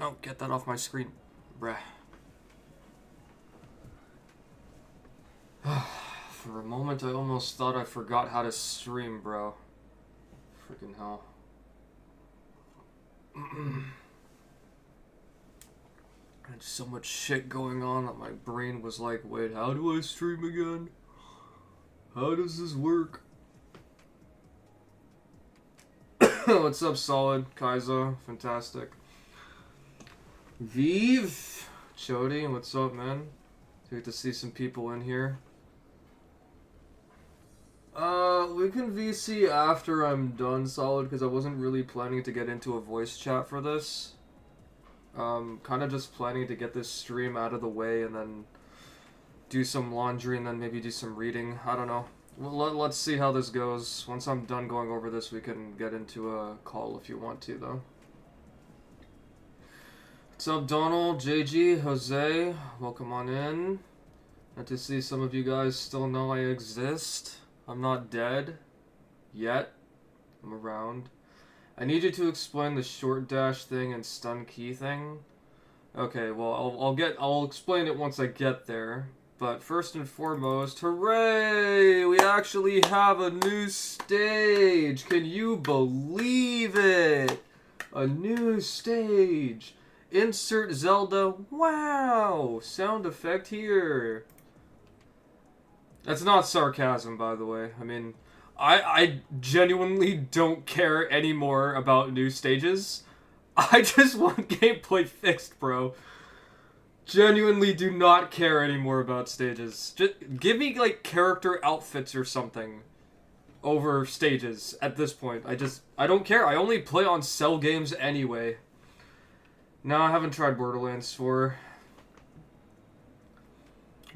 No, get that off my screen. Bruh. For a moment, I almost thought I forgot how to stream, bro. Freaking hell. I had so much shit going on that my brain was like, wait, how do I stream again? How does this work? What's up, Solid? Kaiza, fantastic. Vive, Chody, what's up, man? Good to see some people in here. We can VC after I'm done, Solid, because I wasn't really planning to get into a voice chat for this. Kind of just planning to get this stream out of the way and then do some laundry and then maybe do some reading. I don't know. Well, let's see how this goes. Once I'm done going over this, we can get into a call if you want to, though. What's up, Donald, JG, Jose? Welcome on in. Good to see some of you guys still know I exist. I'm not dead. Yet. I'm around. I need you to explain the short dash thing and stun key thing. Okay, well, I'll explain it once I get there. But first and foremost, hooray! We actually have a new stage! Can you believe it? A new stage! Insert Zelda. Wow! Sound effect here. That's not sarcasm, by the way. I mean, I genuinely don't care anymore about new stages. I just want gameplay fixed, bro. Genuinely do not care anymore about stages. Just give me, like, character outfits or something over stages at this point. I don't care. I only play on cell games anyway. No, I haven't tried Borderlands 4.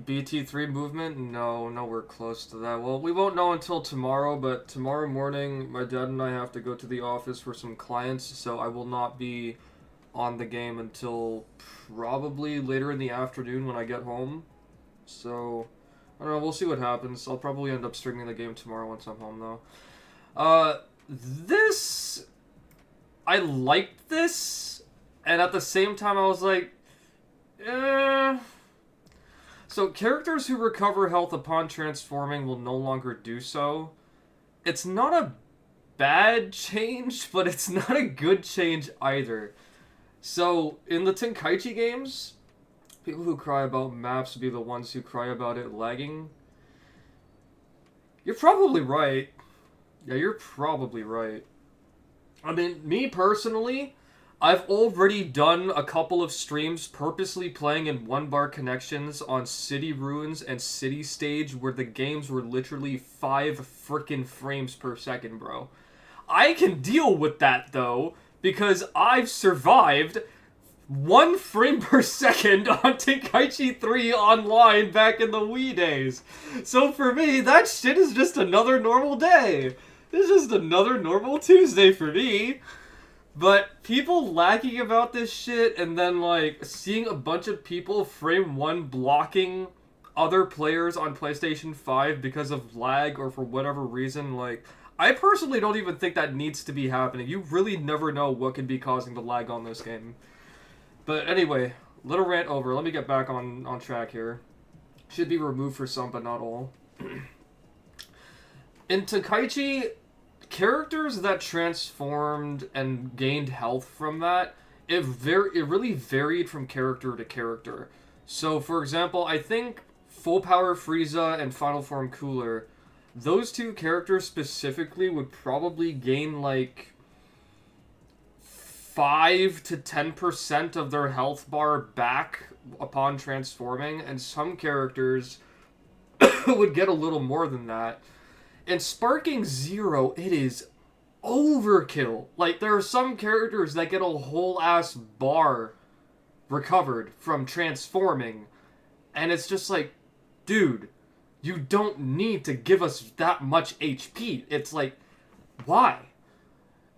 BT3 movement? No, nowhere close to that. Well, we won't know until tomorrow, but tomorrow morning, my dad and I have to go to the office for some clients, so I will not be on the game until probably later in the afternoon when I get home. So, I don't know, we'll see what happens. I'll probably end up streaming the game tomorrow once I'm home, though. I liked this, and at the same time I was like, So, characters who recover health upon transforming will no longer do so. It's not a bad change, but it's not a good change either. So, in the Tenkaichi games, people who cry about maps be the ones who cry about it lagging. You're probably right. Yeah, you're probably right. I mean, me personally, I've already done a couple of streams purposely playing in 1-bar connections on City Ruins and City Stage where the games were literally 5 frickin' frames per second, bro. I can deal with that, though, because I've survived 1 frame per second on Tenkaichi 3 online back in the Wii days. So for me, that shit is just another normal day. It's just another normal Tuesday for me. But people lagging about this shit and then, like, seeing a bunch of people frame 1 blocking other players on PlayStation 5 because of lag or for whatever reason, like, I personally don't even think that needs to be happening. You really never know what could be causing the lag on this game. But anyway, little rant over. Let me get back on track here. Should be removed for some, but not all. In Tenkaichi, characters that transformed and gained health from that, it really varied from character to character. So, for example, I think Full Power Frieza and Final Form Cooler, those 2 characters specifically would probably gain, like, 5 to 10% of their health bar back upon transforming, and some characters would get a little more than that. In Sparking Zero, it is overkill. Like, there are some characters that get a whole ass bar recovered from transforming, and it's just like, dude, you don't need to give us that much HP. It's like, why?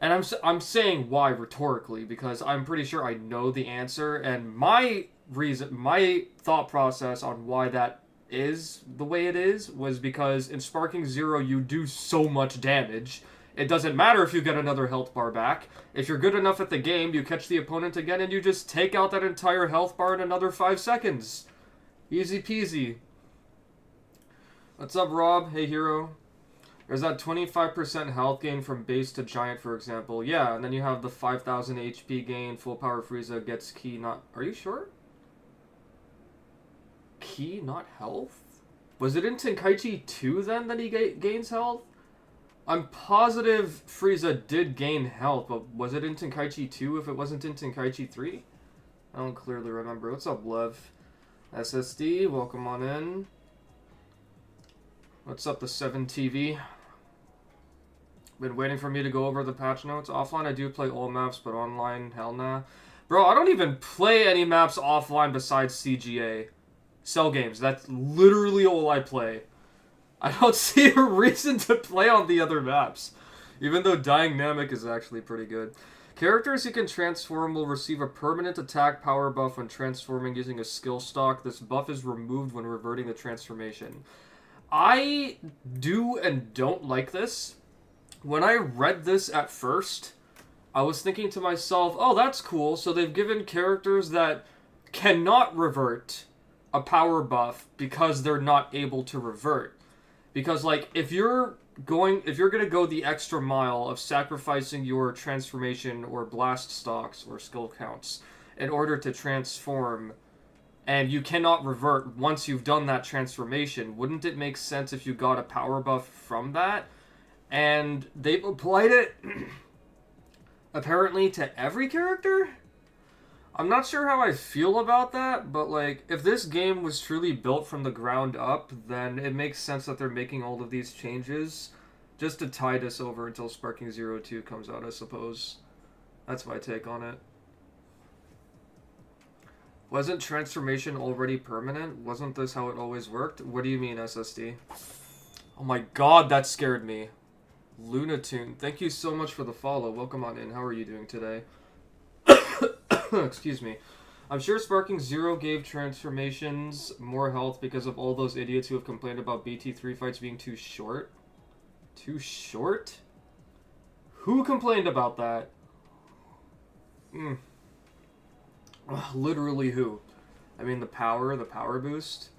And I'm saying why rhetorically, because I'm pretty sure I know the answer, and my thought process on why that is the way it is was because in Sparking Zero you do so much damage. It doesn't matter if you get another health bar back. If you're good enough at the game, you catch the opponent again and you just take out that entire health bar in another 5 seconds. Easy peasy. What's up, Rob? Hey, hero. There's that 25% health gain from base to giant, for example. Yeah, and then you have the 5,000 HP gain. Full power Frieza gets key, not... Are you sure? Key, not health? Was it in Tenkaichi 2 then that he gains health? I'm positive Frieza did gain health, but was it in Tenkaichi 2 if it wasn't in Tenkaichi 3? I don't clearly remember. What's up, Lev? SSD, welcome on in. What's up, the 7TV? Been waiting for me to go over the patch notes. Offline, I do play all maps, but online, hell nah. Bro, I don't even play any maps offline besides CGA. Cell games, that's literally all I play. I don't see a reason to play on the other maps. Even though Dynamic is actually pretty good. Characters who can transform will receive a permanent attack power buff when transforming using a skill stock. This buff is removed when reverting the transformation. I do and don't like this. When I read this at first, I was thinking to myself, oh, that's cool. So they've given characters that cannot revert a power buff because they're not able to revert. Because, like, if you're gonna go the extra mile of sacrificing your transformation or blast stocks or skill counts in order to transform, and you cannot revert once you've done that transformation, wouldn't it make sense if you got a power buff from that? And they've applied it, apparently, to every character? I'm not sure how I feel about that, but, like, if this game was truly built from the ground up, then it makes sense that they're making all of these changes just to tide us over until Sparking 02 comes out, I suppose. That's my take on it. Wasn't transformation already permanent? Wasn't this how it always worked? What do you mean, SSD? Oh my god, that scared me. Lunatoon, thank you so much for the follow. Welcome on in. How are you doing today? Excuse me. I'm sure Sparking 0 gave transformations more health because of all those idiots who have complained about BT3 fights being too short. Too short? Who complained about that? Literally who? I mean the power boost?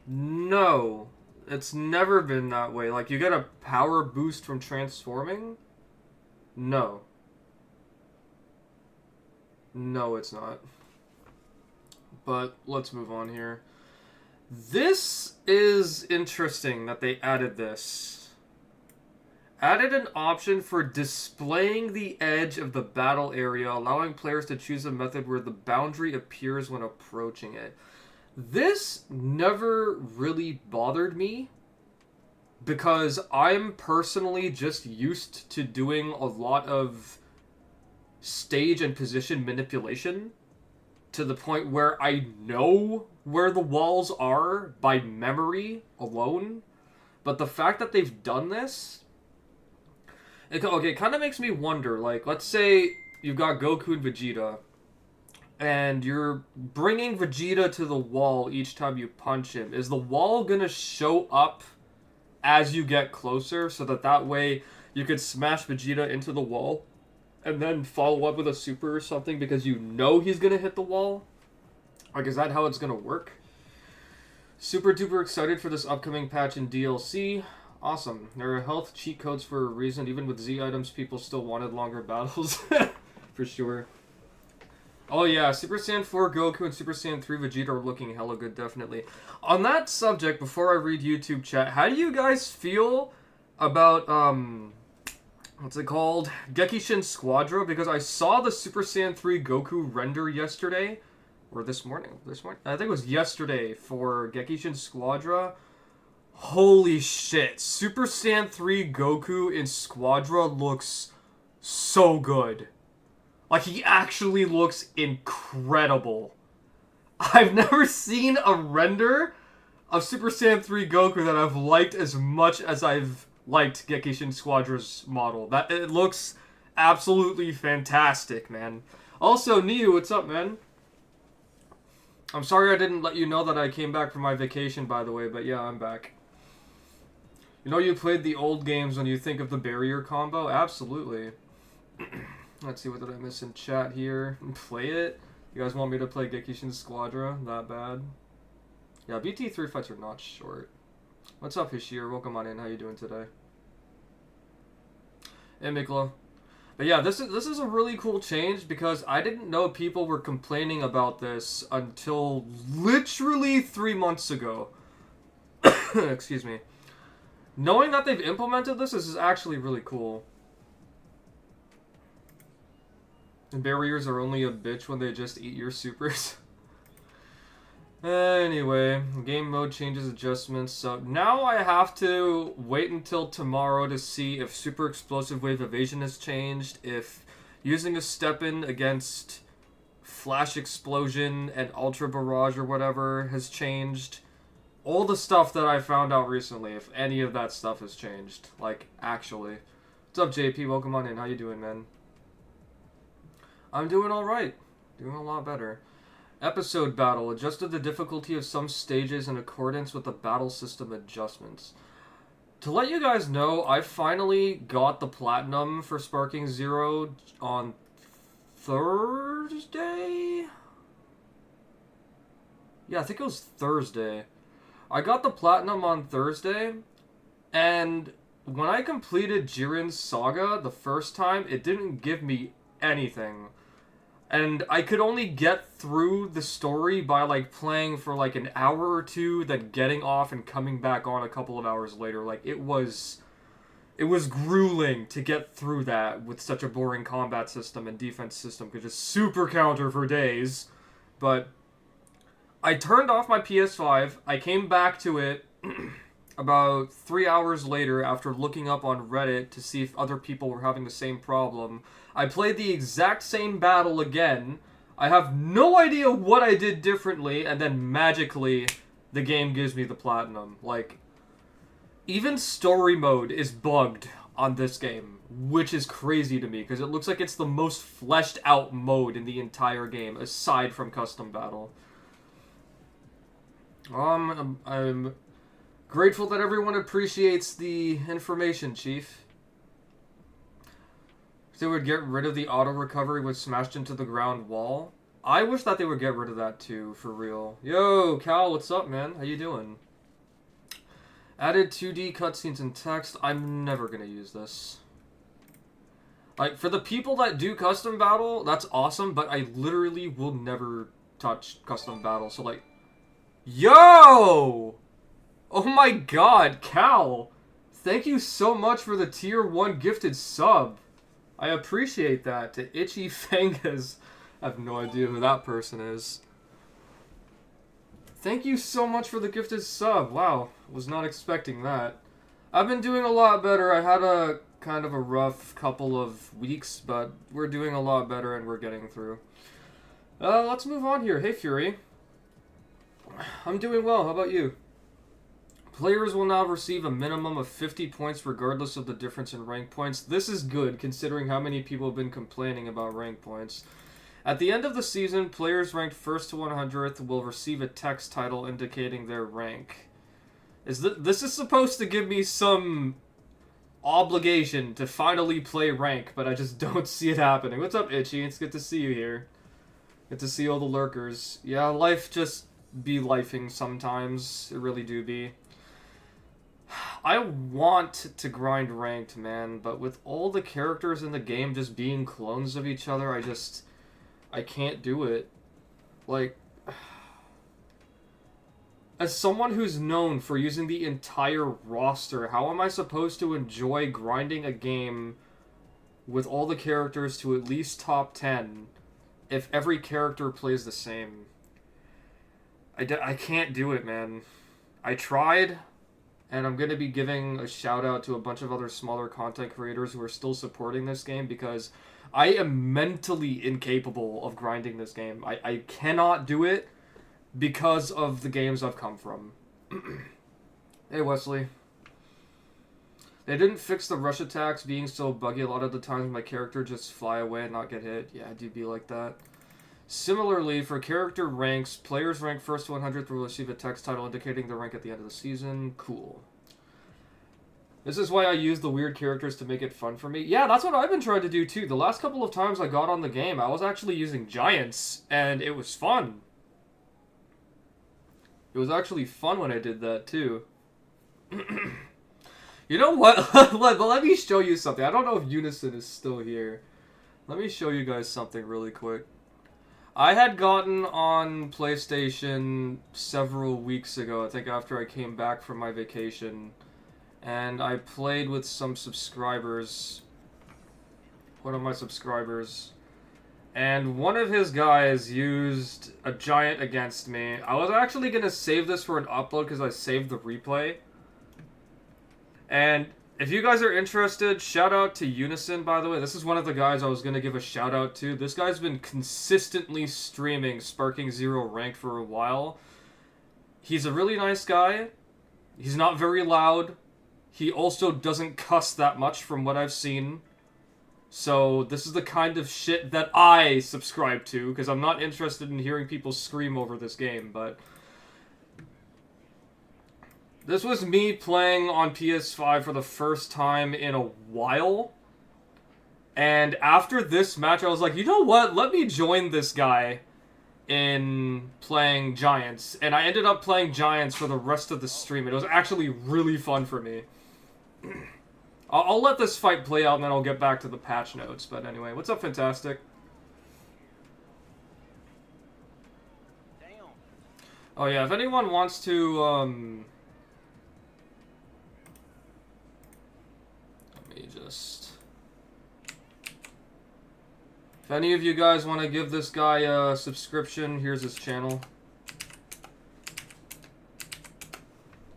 No. It's never been that way. Like, you get a power boost from transforming? No. No, it's not. But let's move on here. This is interesting that they added this. Added an option for displaying the edge of the battle area, allowing players to choose a method where the boundary appears when approaching it. This never really bothered me because I'm personally just used to doing a lot of stage and position manipulation to the point where I know where the walls are by memory alone. But the fact that they've done this, it kind of makes me wonder, like, let's say you've got Goku and Vegeta, and you're bringing Vegeta to the wall each time you punch him. Is the wall gonna show up as you get closer so that way you could smash Vegeta into the wall and then follow up with a super or something because you know he's gonna hit the wall? Like, is that how it's gonna work? Super duper excited for this upcoming patch in DLC. Awesome. There are health cheat codes for a reason. Even with Z items, people still wanted longer battles. For sure. Oh yeah, Super Saiyan 4 Goku and Super Saiyan 3 Vegeta are looking hella good, definitely. On that subject, before I read YouTube chat, how do you guys feel about, what's it called? Gekishin Squadra? Because I saw the Super Saiyan 3 Goku render yesterday, or this morning. I think it was yesterday for Gekishin Squadra. Holy shit, Super Saiyan 3 Goku in Squadra looks so good. Like, he actually looks incredible. I've never seen a render of Super Saiyan 3 Goku that I've liked as much as I've liked Gekishin Squadra's model. It looks absolutely fantastic, man. Also, Niu, what's up, man? I'm sorry I didn't let you know that I came back from my vacation, by the way, but yeah, I'm back. You know, you played the old games when you think of the barrier combo? Absolutely. Let's see, what did I miss in chat here? Play it? You guys want me to play Gekishin Squadra? That bad? Yeah, BT3 fights are not short. What's up, Hishir? Welcome on in. How you doing today? Hey, Miklo. But yeah, this is a really cool change because I didn't know people were complaining about this until literally 3 months ago. Excuse me. Knowing that they've implemented this is actually really cool. And barriers are only a bitch when they just eat your supers. Anyway, game mode changes, adjustments. So now I have to wait until tomorrow to see if Super Explosive Wave Evasion has changed, if using a step-in against Flash Explosion and Ultra Barrage or whatever has changed. All the stuff that I found out recently, if any of that stuff has changed. Like, actually. What's up, JP? Welcome on in. How you doing, man? I'm doing alright. Doing a lot better. Episode battle. Adjusted the difficulty of some stages in accordance with the battle system adjustments. To let you guys know, I finally got the platinum for Sparking Zero on Thursday? Yeah, I think it was Thursday. I got the platinum on Thursday, and when I completed Jiren's Saga the first time, it didn't give me anything. And I could only get through the story by, like, playing for, like, an hour or two, then getting off and coming back on a couple of hours later. Like, it was grueling to get through that with such a boring combat system and defense system. Could just super counter for days. But I turned off my PS5. I came back to it about 3 hours later after looking up on Reddit to see if other people were having the same problem. I played the exact same battle again. I have no idea what I did differently, and then magically the game gives me the platinum. Like, even story mode is bugged on this game, which is crazy to me because it looks like it's the most fleshed out mode in the entire game aside from custom battle. I'm grateful that everyone appreciates the information, Chief. If they would get rid of the auto recovery when smashed into the ground wall. I wish that they would get rid of that too, for real. Yo, Cal, what's up, man? How you doing? Added 2D cutscenes and text. I'm never gonna use this. Like, for the people that do custom battle, that's awesome, but I literally will never touch custom battle, so like... Yo! Oh my god, Cal! Thank you so much for the tier 1 gifted sub. I appreciate that. To Itchy Fangas. I have no idea who that person is. Thank you so much for the gifted sub. Wow, was not expecting that. I've been doing a lot better. I had a kind of a rough couple of weeks, but we're doing a lot better and we're getting through. Let's move on here. Hey, Fury. I'm doing well. How about you? Players will now receive a minimum of 50 points regardless of the difference in rank points. This is good, considering how many people have been complaining about rank points. At the end of the season, players ranked 1st to 100th will receive a text title indicating their rank. This is supposed to give me some obligation to finally play rank, but I just don't see it happening. What's up, Itchy? It's good to see you here. Good to see all the lurkers. Yeah, life just be lifing sometimes. It really do be. I want to grind ranked, man, but with all the characters in the game just being clones of each other, I can't do it. Like, as someone who's known for using the entire roster, how am I supposed to enjoy grinding a game with all the characters to at least top 10 if every character plays the same? I can't do it, man. I tried, and I'm going to be giving a shout out to a bunch of other smaller content creators who are still supporting this game because I am mentally incapable of grinding this game. I cannot do it because of the games I've come from. Hey, Wesley. They didn't fix the rush attacks being so buggy a lot of the times my character just fly away and not get hit. Yeah, I do be like that. Similarly, for character ranks, players ranked 1st to 100th will receive a text title indicating their rank at the end of the season. Cool. This is why I use the weird characters to make it fun for me. Yeah, that's what I've been trying to do too. The last couple of times I got on the game, I was actually using giants, and it was fun. It was actually fun when I did that too. You know what? Let me show you something. I don't know if Unison is still here. Let me show you guys something really quick. I had gotten on PlayStation several weeks ago, I think after I came back from my vacation. And I played with some subscribers. One of my subscribers. And one of his guys used a giant against me. I was actually going to save this for an upload because I saved the replay. And if you guys are interested, shout out to Unison, by the way. This is one of the guys I was going to give a shout out to. This guy's been consistently streaming Sparking Zero Ranked for a while. He's a really nice guy. He's not very loud. He also doesn't cuss that much from what I've seen. So this is the kind of shit that I subscribe to, because I'm not interested in hearing people scream over this game, but... This was me playing on PS5 for the first time in a while. And after this match, I was like, you know what? Let me join this guy in playing Giants. And I ended up playing Giants for the rest of the stream. It was actually really fun for me. I'll let this fight play out and then I'll get back to the patch notes. But anyway, what's up, Fantastic? Damn. Oh yeah, if anyone wants to, let me just... If any of you guys want to give this guy a subscription, here's his channel.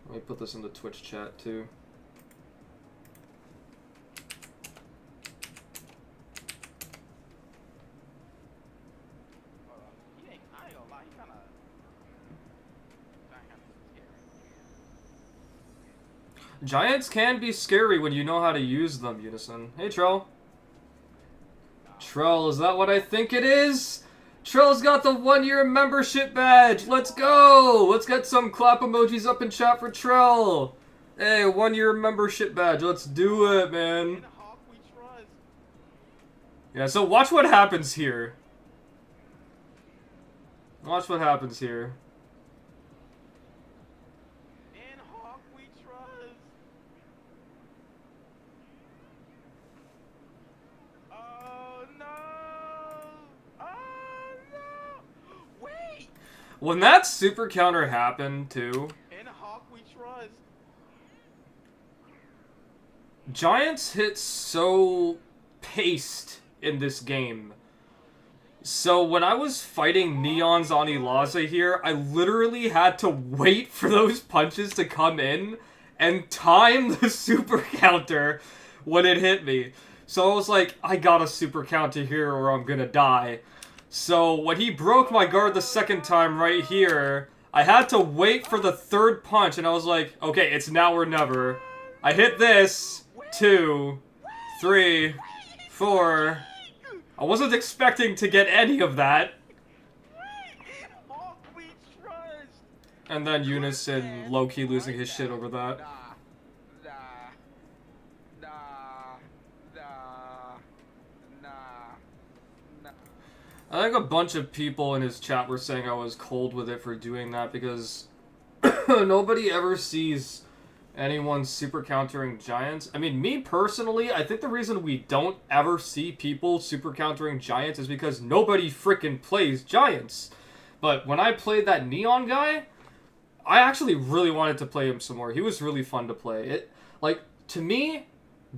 Let me put this in the Twitch chat too. Giants can be scary when you know how to use them, Unison. Hey, Trell. Trell, is that what I think it is? Trell's got the 1-year membership badge. Let's go. Let's get some clap emojis up in chat for Trell. Hey, 1-year membership badge. Let's do it, man. Yeah, so watch what happens here. Watch what happens here. When that super counter happened, too, in Hawk we trust. Giants hit so paced in this game. So when I was fighting Neon's on Elaza here, I literally had to wait for those punches to come in and time the super counter when it hit me. So I was like, I got a super counter here or I'm gonna die. So when he broke my guard the second time right here, I had to wait for the third punch, and I was like, okay, it's now or never. I hit this, 2, 3, 4. I wasn't expecting to get any of that. And then Unison low-key losing his shit over that. I think a bunch of people in his chat were saying I was cold with it for doing that because nobody ever sees anyone super countering Giants. I mean, me personally, I think the reason we don't ever see people super countering Giants is because nobody freaking plays Giants. But when I played that Neon guy, I actually really wanted to play him some more. He was really fun to play. To me,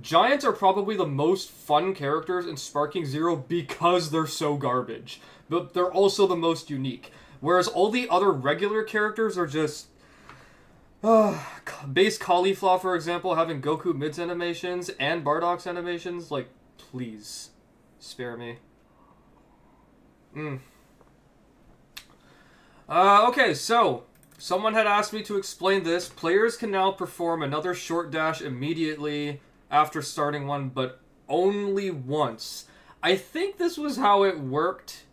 Giants are probably the most fun characters in Sparking Zero because they're so garbage. But they're also the most unique. Whereas all the other regular characters are just... Base Caulifla, for example, having Goku mids animations and Bardock's animations. Like, please. Spare me. Okay, so... Someone had asked me to explain this. Players can now perform another short dash immediately after starting one, but only once. I think this was how it worked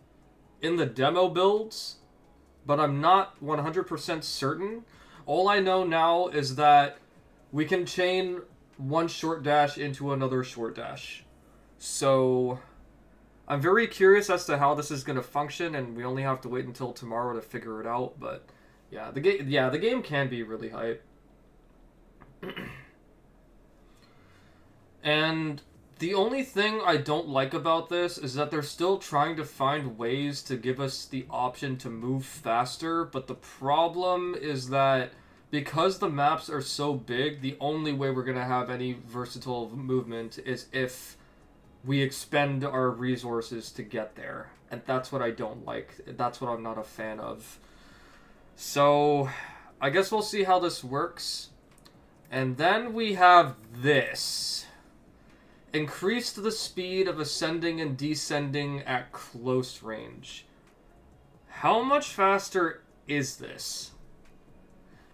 in the demo builds, but I'm not 100% certain. All I know now is that we can chain one short dash into another short dash. So I'm very curious as to how this is going to function, and we only have to wait until tomorrow to figure it out. But yeah, the game can be really hype. And the only thing I don't like about this is that they're still trying to find ways to give us the option to move faster, but the problem is that because the maps are so big, the only way we're going to have any versatile movement is if we expend our resources to get there. And that's what I don't like. That's what I'm not a fan of. So, I guess we'll see how this works. And then we have this. Increase the speed of ascending and descending at close range. How much faster is this?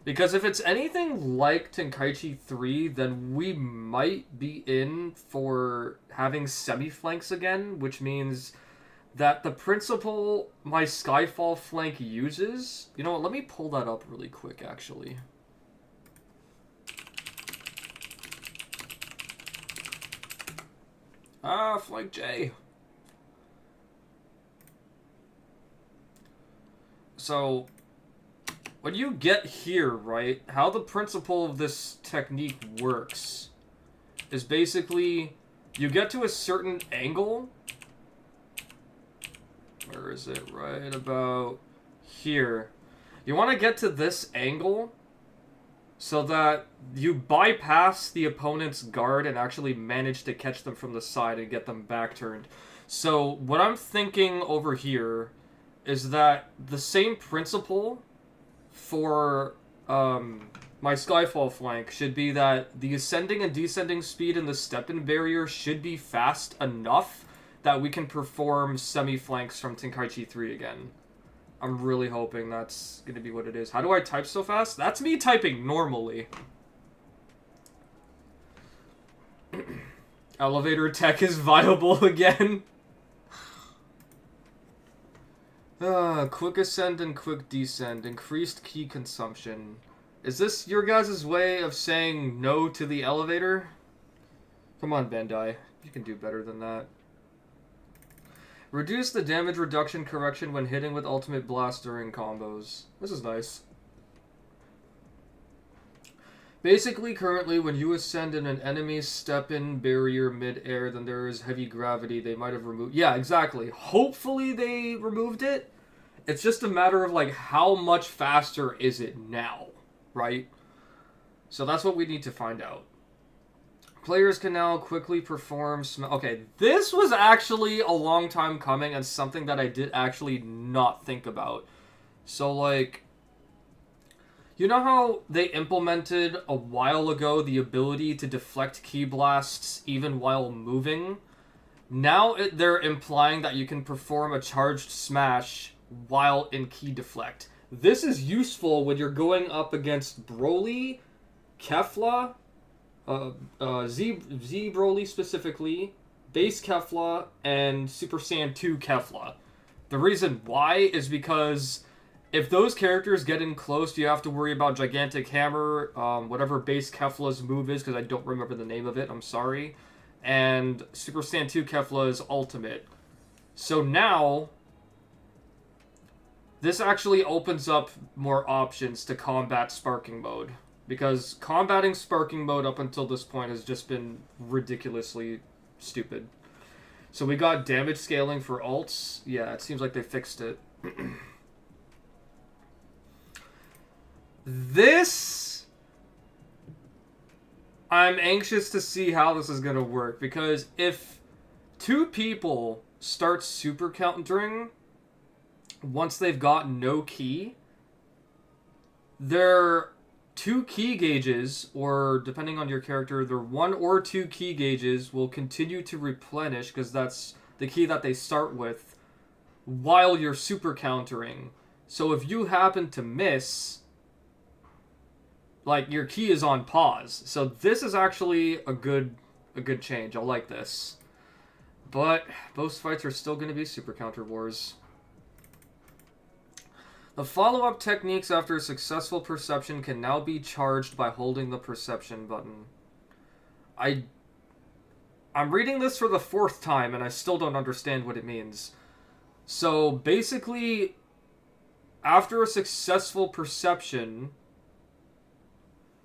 Because if it's anything like Tenkaichi 3, then we might be in for having semi-flanks again, which means that the principle my Skyfall flank uses... You know what, let me pull that up really quick, actually. Flank J. So, when you get here, right, how the principle of this technique works is basically you get to a certain angle. Where is it? Right about here. You want to get to this angle so that you bypass the opponent's guard and actually manage to catch them from the side and get them back turned. So what I'm thinking over here is that the same principle for my Skyfall flank should be that the ascending and descending speed in the step-in barrier should be fast enough that we can perform semi-flanks from Tenkaichi 3 again. I'm really hoping that's going to be what it is. How do I type so fast? That's me typing normally. Elevator tech is viable again. Quick ascend and quick descend. Increased key consumption. Is this your guys' way of saying no to the elevator? Come on, Bandai. You can do better than that. Reduce the damage reduction correction when hitting with ultimate blast during combos. This is nice. Basically, currently, when you ascend in an enemy's step-in barrier mid-air, then there is heavy gravity. They might have removed... Yeah, exactly. Hopefully they removed it. It's just a matter of, like, how much faster is it now, right? So that's what we need to find out. Players can now quickly perform... Okay, this was actually a long time coming and something that I did actually not think about. So, like... You know how they implemented a while ago the ability to deflect ki blasts even while moving? Now they're implying that you can perform a charged smash while in ki deflect. This is useful when you're going up against Broly, Kefla, Z Broly specifically, Base Kefla, and Super Saiyan 2 Kefla. The reason why is because if those characters get in close, you have to worry about Gigantic Hammer, whatever Base Kefla's move is, because I don't remember the name of it, I'm sorry, and Super Saiyan 2 Kefla's ultimate. So now, this actually opens up more options to combat Sparking Mode. Because combating Sparking Mode up until this point has just been ridiculously stupid. So we got damage scaling for ults. Yeah, it seems like they fixed it. This... I'm anxious to see how this is going to work. Because if two people start super countering once they've got no ki, their 2 ki gauges, or depending on your character, their 1 or 2 ki gauges will continue to replenish, because that's the ki that they start with, while you're super countering. So if you happen to miss, like, your ki is on pause. So this is actually a good change. I like this. But most fights are still going to be super counter wars. The follow-up techniques after successful perception can now be charged by holding the perception button. I'm reading this for the 4th time and I still don't understand what it means. So basically, after a successful perception...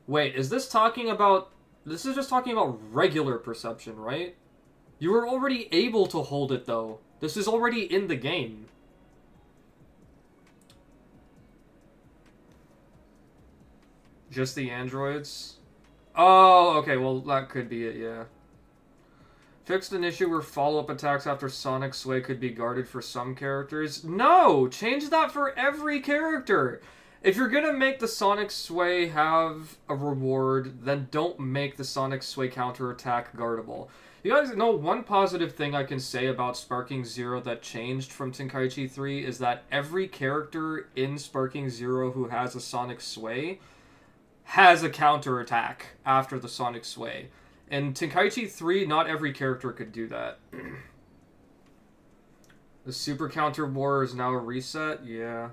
Wait, is this talking about... This is just talking about regular perception, right? You were already able to hold it, though. This is already in the game. Just the androids? Oh, okay, well, that could be it, yeah. Fixed an issue where follow-up attacks after Sonic Sway could be guarded for some characters. No! Change that for every character! If you're gonna make the Sonic Sway have a reward, then don't make the Sonic Sway counterattack guardable. You guys know one positive thing I can say about Sparking Zero that changed from Tenkaichi 3 is that every character in Sparking Zero who has a Sonic Sway has a counterattack after the Sonic Sway. In Tenkaichi 3, not every character could do that. The Super Counter War is now a reset? Yeah.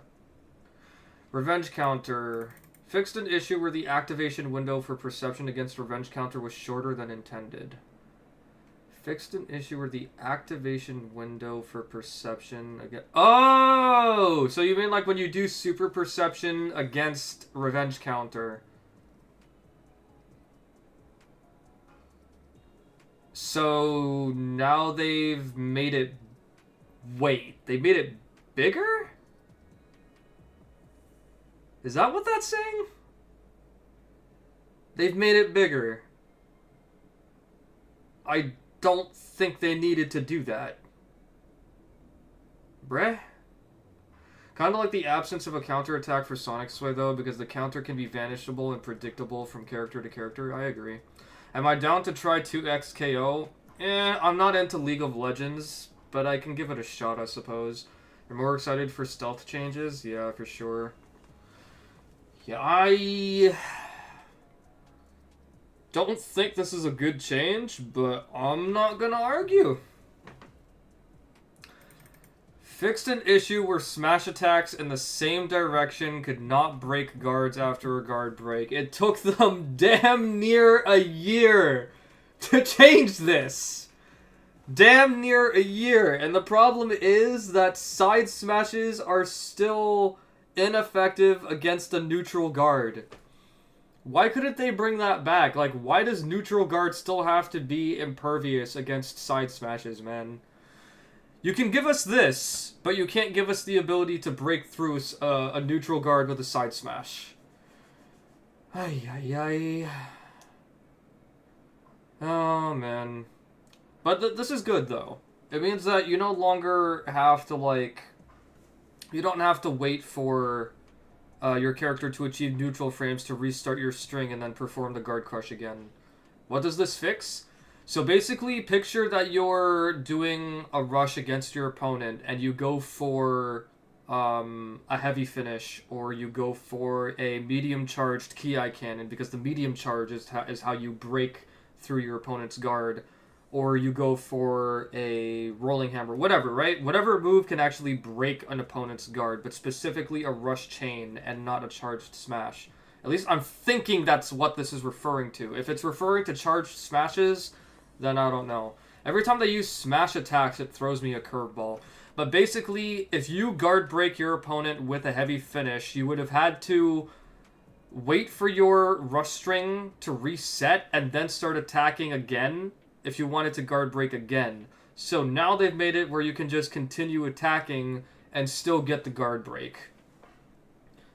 Revenge Counter. Fixed an issue where the activation window for perception against Revenge Counter was shorter than intended. Fixed an issue where the activation window for perception against... Oh! So you mean like when you do Super Perception against Revenge Counter. So now they've made it... Wait, they made it bigger? Is that what that's saying? They've made it bigger. I don't think they needed to do that. Bruh? Kind of like the absence of a counterattack for Sonic Sway, though, because the counter can be vanishable and predictable from character to character. I agree. Am I down to try 2x KO? I'm not into League of Legends, but I can give it a shot, I suppose. You're more excited for stealth changes? Yeah, for sure. Yeah, I don't think this is a good change, but I'm not gonna argue. Fixed an issue where smash attacks in the same direction could not break guards after a guard break. It took them damn near a year to change this. Damn near a year. And the problem is that side smashes are still ineffective against a neutral guard. Why couldn't they bring that back? Like, why does neutral guard still have to be impervious against side smashes, man? You can give us this, but you can't give us the ability to break through a neutral guard with a side smash. Ay, ay, ay. Oh, man. But this is good, though. It means that you no longer have to, like... You don't have to wait for your character to achieve neutral frames to restart your string and then perform the guard crush again. What does this fix? So basically, picture that you're doing a rush against your opponent and you go for a heavy finish, or you go for a medium-charged Ki cannon because the medium charge is how you break through your opponent's guard. Or you go for a rolling hammer, whatever, right? Whatever move can actually break an opponent's guard, but specifically a rush chain and not a charged smash. At least I'm thinking that's what this is referring to. If it's referring to charged smashes, then I don't know. Every time they use smash attacks, it throws me a curveball. But basically, if you guard break your opponent with a heavy finish, you would have had to wait for your rush string to reset and then start attacking again if you wanted to guard break again. So now they've made it where you can just continue attacking and still get the guard break.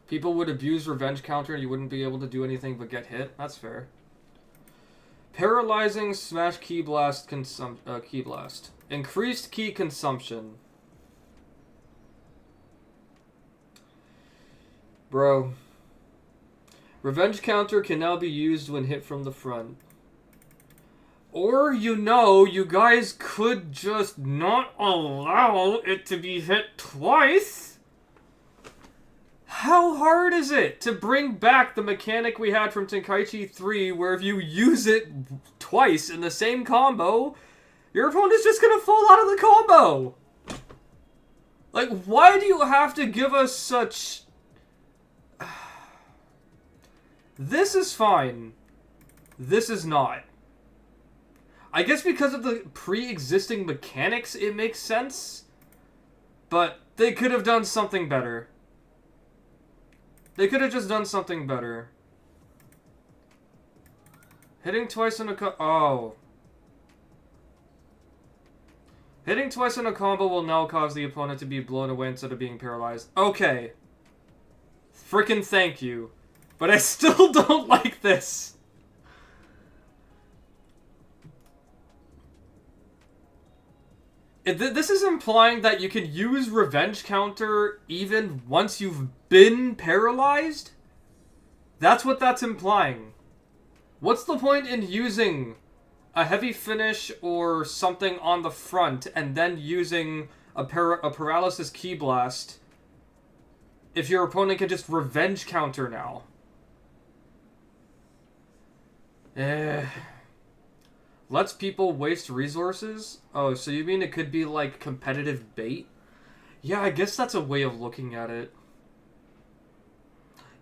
People would abuse revenge counter and you wouldn't be able to do anything but get hit. That's fair. Paralyzing smash key blast key blast. Increased key consumption. Bro. Revenge counter can now be used when hit from the front. Or, you guys could just not allow it to be hit twice? How hard is it to bring back the mechanic we had from Tenkaichi 3, where if you use it twice in the same combo, your opponent is just gonna fall out of the combo? Like, why do you have to give us such... This is fine. This is not. I guess because of the pre-existing mechanics, it makes sense. But they could have done something better. They could have just done something better. Hitting twice in a oh. Hitting twice in a combo will now cause the opponent to be blown away instead of being paralyzed. Okay. Frickin' thank you. But I still don't like this. This is implying that you can use Revenge Counter even once you've been paralyzed? That's what that's implying. What's the point in using a heavy finish or something on the front and then using a paralysis key blast if your opponent can just Revenge Counter now? Lets people waste resources? Oh, so you mean it could be like competitive bait? Yeah, I guess that's a way of looking at it.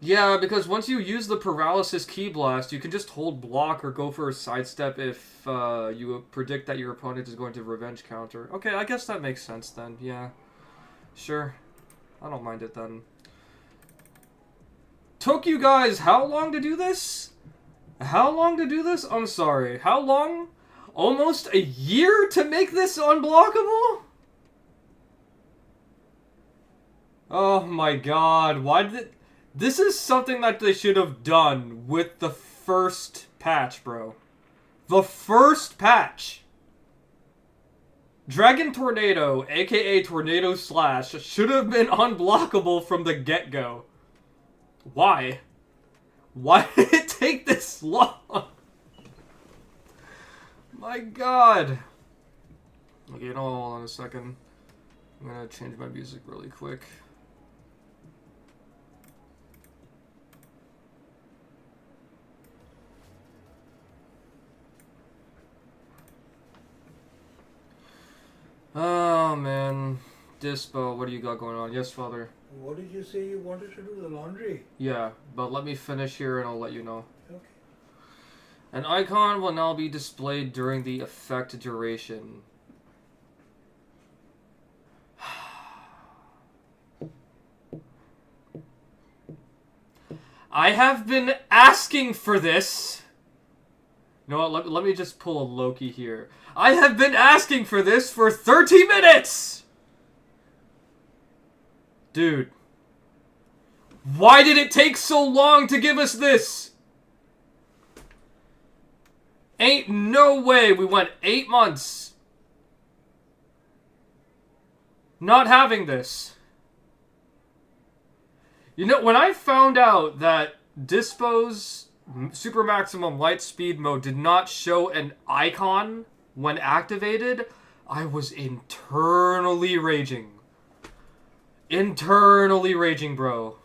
Yeah, because once you use the paralysis key blast, you can just hold block or go for a sidestep if you predict that your opponent is going to Revenge Counter. Okay, I guess that makes sense then, yeah. Sure. I don't mind it then. Took you guys how long to do this? How long to do this? I'm sorry. How long? Almost a year to make this unblockable? Oh my god. Why did it... This is something that they should have done with the first patch, bro. The first patch. Dragon Tornado, aka Tornado Slash, should have been unblockable from the get-go. Why? Why did it take this long? My god. Okay, you know, hold on a second. I'm gonna change my music really quick. Oh, man. Dyspo, what do you got going on? Yes, father. What did you say you wanted to do? The laundry? Yeah, but let me finish here and I'll let you know. Okay. An icon will now be displayed during the effect duration. I have been asking for this. You know what, let me just pull a Loki here. I have been asking for this for 30 minutes! Dude. Why did it take so long to give us this? Ain't no way we went 8 months not having this. You know, when I found out that Dyspo's Super Maximum Light Speed mode did not show an icon when activated, I was internally raging. Internally raging, bro.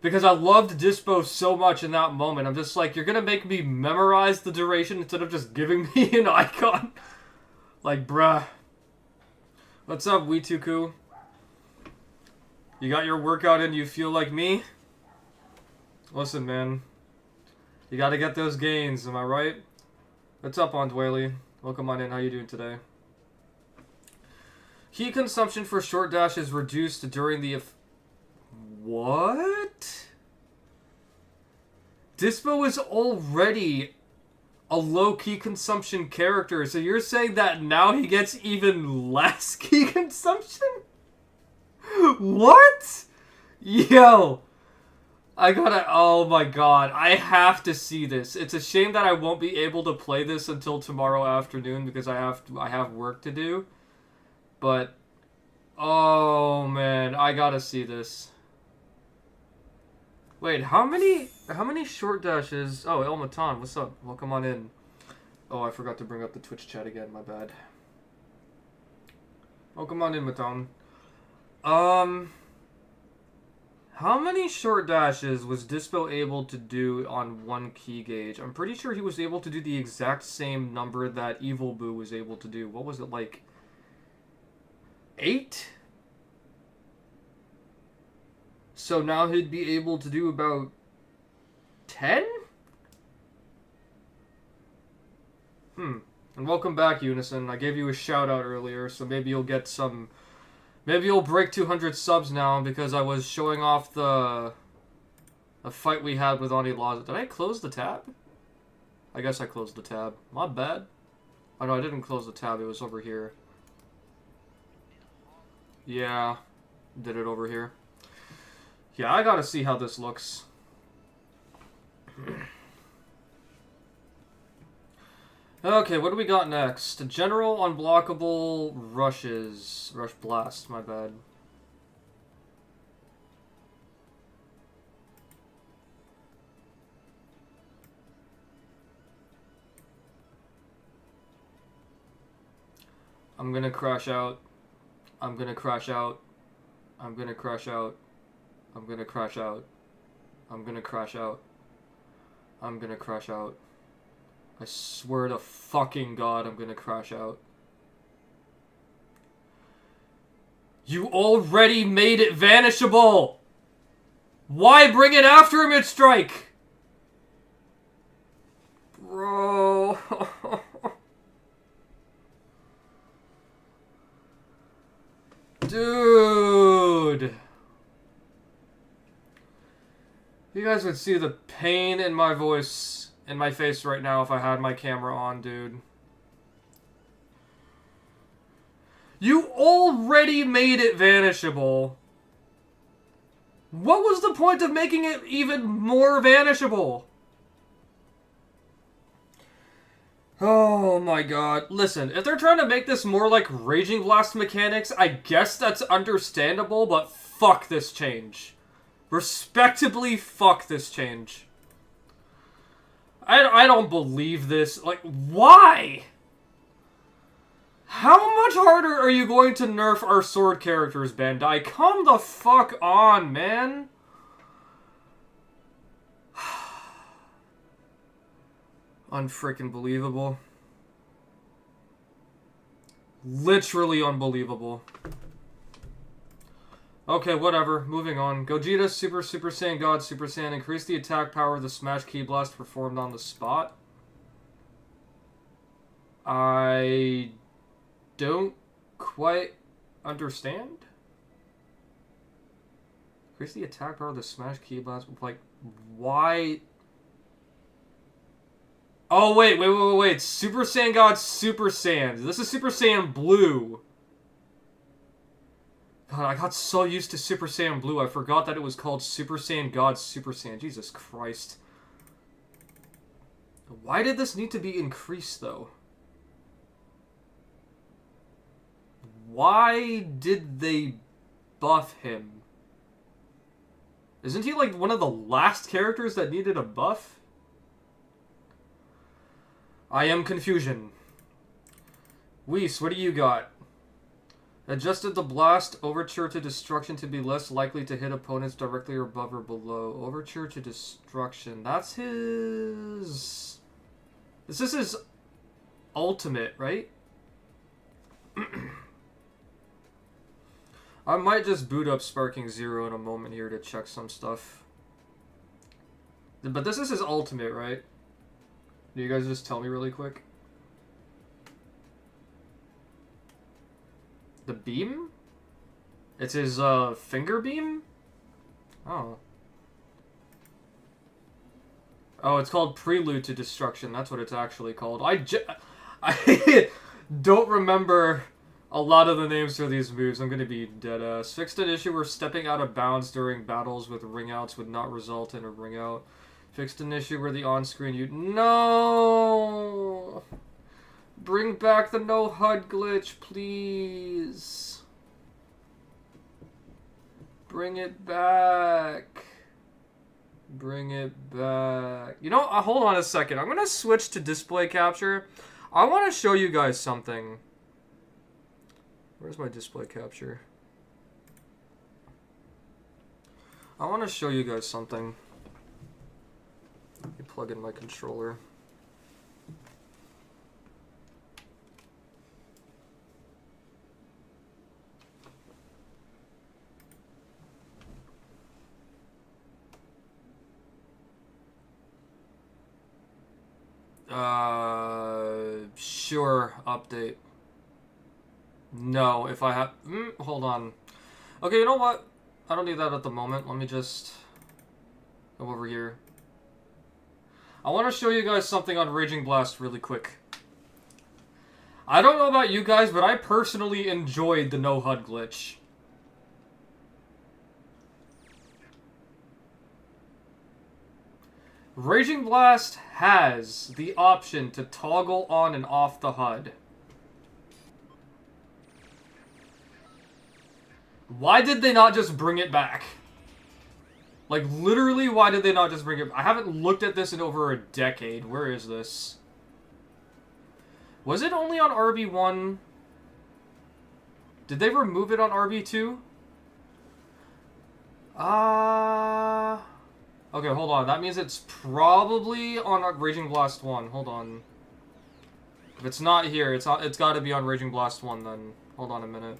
Because I loved Dyspo so much in that moment. I'm just like, you're gonna make me memorize the duration instead of just giving me an icon? Like, bruh. What's up, Weetuku? You got your workout in, you feel like me? Listen, man. You gotta get those gains, am I right? What's up, Andwaley? Welcome on in, how you doing today? Key consumption for short dash is reduced during the... What? Dyspo is already a low key consumption character, so you're saying that now he gets even less key consumption? What? Yo. I gotta... Oh my god. I have to see this. It's a shame that I won't be able to play this until tomorrow afternoon because I have work to do. But... Oh man. I gotta see this. Wait, how many short dashes... Oh, El Matan, what's up? Welcome on in. Oh, I forgot to bring up the Twitch chat again. My bad. Welcome on in, Matan. How many short dashes was Dyspo able to do on one key gauge? I'm pretty sure he was able to do the exact same number that Evil Boo was able to do. What was it, like 8? So now he'd be able to do about 10? And welcome back, Unison. I gave you a shout out earlier, so maybe you'll get some. Maybe you'll break 200 subs now because I was showing off the fight we had with Ani Laza. Did I close the tab? I guess I closed the tab. My bad. Oh no, I didn't close the tab. It was over here. Yeah, did it over here. Yeah, I gotta see how this looks. Okay, what do we got next? General unblockable rushes. Rush blast, my bad. I'm gonna crash out. I'm gonna crash out. I'm gonna crash out. I'm gonna crash out. I'm gonna crash out. I'm gonna crash out. I swear to fucking God, I'm gonna crash out. You already made it vanishable! Why bring it after mid-strike? Bro... Dude! You guys would see the pain in my voice, in my face right now if I had my camera on, dude. You already made it vanishable. What was the point of making it even more vanishable? Oh my god. Listen, if they're trying to make this more like Raging Blast mechanics, I guess that's understandable, but fuck this change. Respectably fuck this change. I don't believe this. Like, why? How much harder are you going to nerf our sword characters, Bandai? Come the fuck on, man. Unfreaking believable. Literally unbelievable. Okay, whatever. Moving on. Gogeta, Super Saiyan God, Super Saiyan. Increase the attack power of the Smash Ki Blast performed on the spot. I don't quite understand. Increase the attack power of the Smash Ki Blast. Like, why... Oh, wait. Super Saiyan God, Super Saiyan. This is Super Saiyan Blue. God, I got so used to Super Saiyan Blue, I forgot that it was called Super Saiyan God, Super Saiyan. Jesus Christ. Why did this need to be increased, though? Why did they buff him? Isn't he, like, one of the last characters that needed a buff? I am confusion. Whis, what do you got? Adjusted the blast overture to destruction to be less likely to hit opponents directly or above or below. Overture to destruction. That's his... This is his ultimate, right? I might just boot up Sparking Zero in a moment here to check some stuff. But this is his ultimate, right? Can you guys just tell me really quick? The beam? It's his, finger beam? Oh. Oh, it's called Prelude to Destruction. That's what it's actually called. I don't remember a lot of the names for these moves. I'm gonna be deadass. Fixed an issue where stepping out of bounds during battles with ring outs would not result in a ring out. Fixed an issue where the on-screen you... No! Bring back the no HUD glitch, please. Bring it back. Bring it back. You know, hold on a second. I'm going to switch to display capture. I want to show you guys something. Where's my display capture? I want to show you guys something. Let me plug in my controller. Sure, update. No, if I have... hold on. Okay, you know what? I don't need that at the moment. Let me just go over here. I want to show you guys something on Raging Blast really quick. I don't know about you guys, but I personally enjoyed the no HUD glitch. Raging Blast has the option to toggle on and off the HUD. Why did they not just bring it back? Like, literally, why did they not just bring it... I haven't looked at this in over a decade. Where is this? Was it only on RB1? Did they remove it on RB2? Okay, hold on. That means it's probably on Raging Blast 1. Hold on. If it's not here, it's got to be on Raging Blast 1 then. Hold on a minute.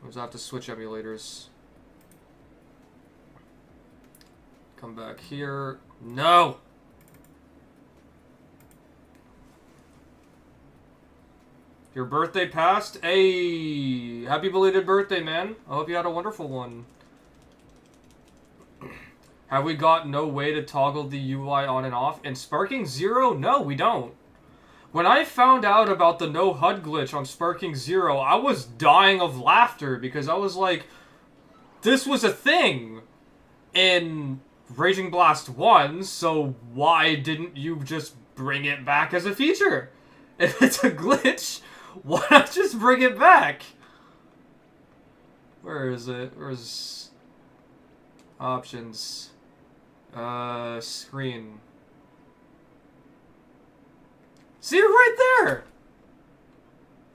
I have to switch emulators. Come back here. No! Your birthday passed? Hey! Happy belated birthday, man. I hope you had a wonderful one. Have we got no way to toggle the UI on and off? In Sparking Zero? No, we don't. When I found out about the no HUD glitch on Sparking Zero, I was dying of laughter because I was like, this was a thing in Raging Blast 1, so why didn't you just bring it back as a feature? If it's a glitch, why not just bring it back? Where is it? Where's options? Screen. See it right there!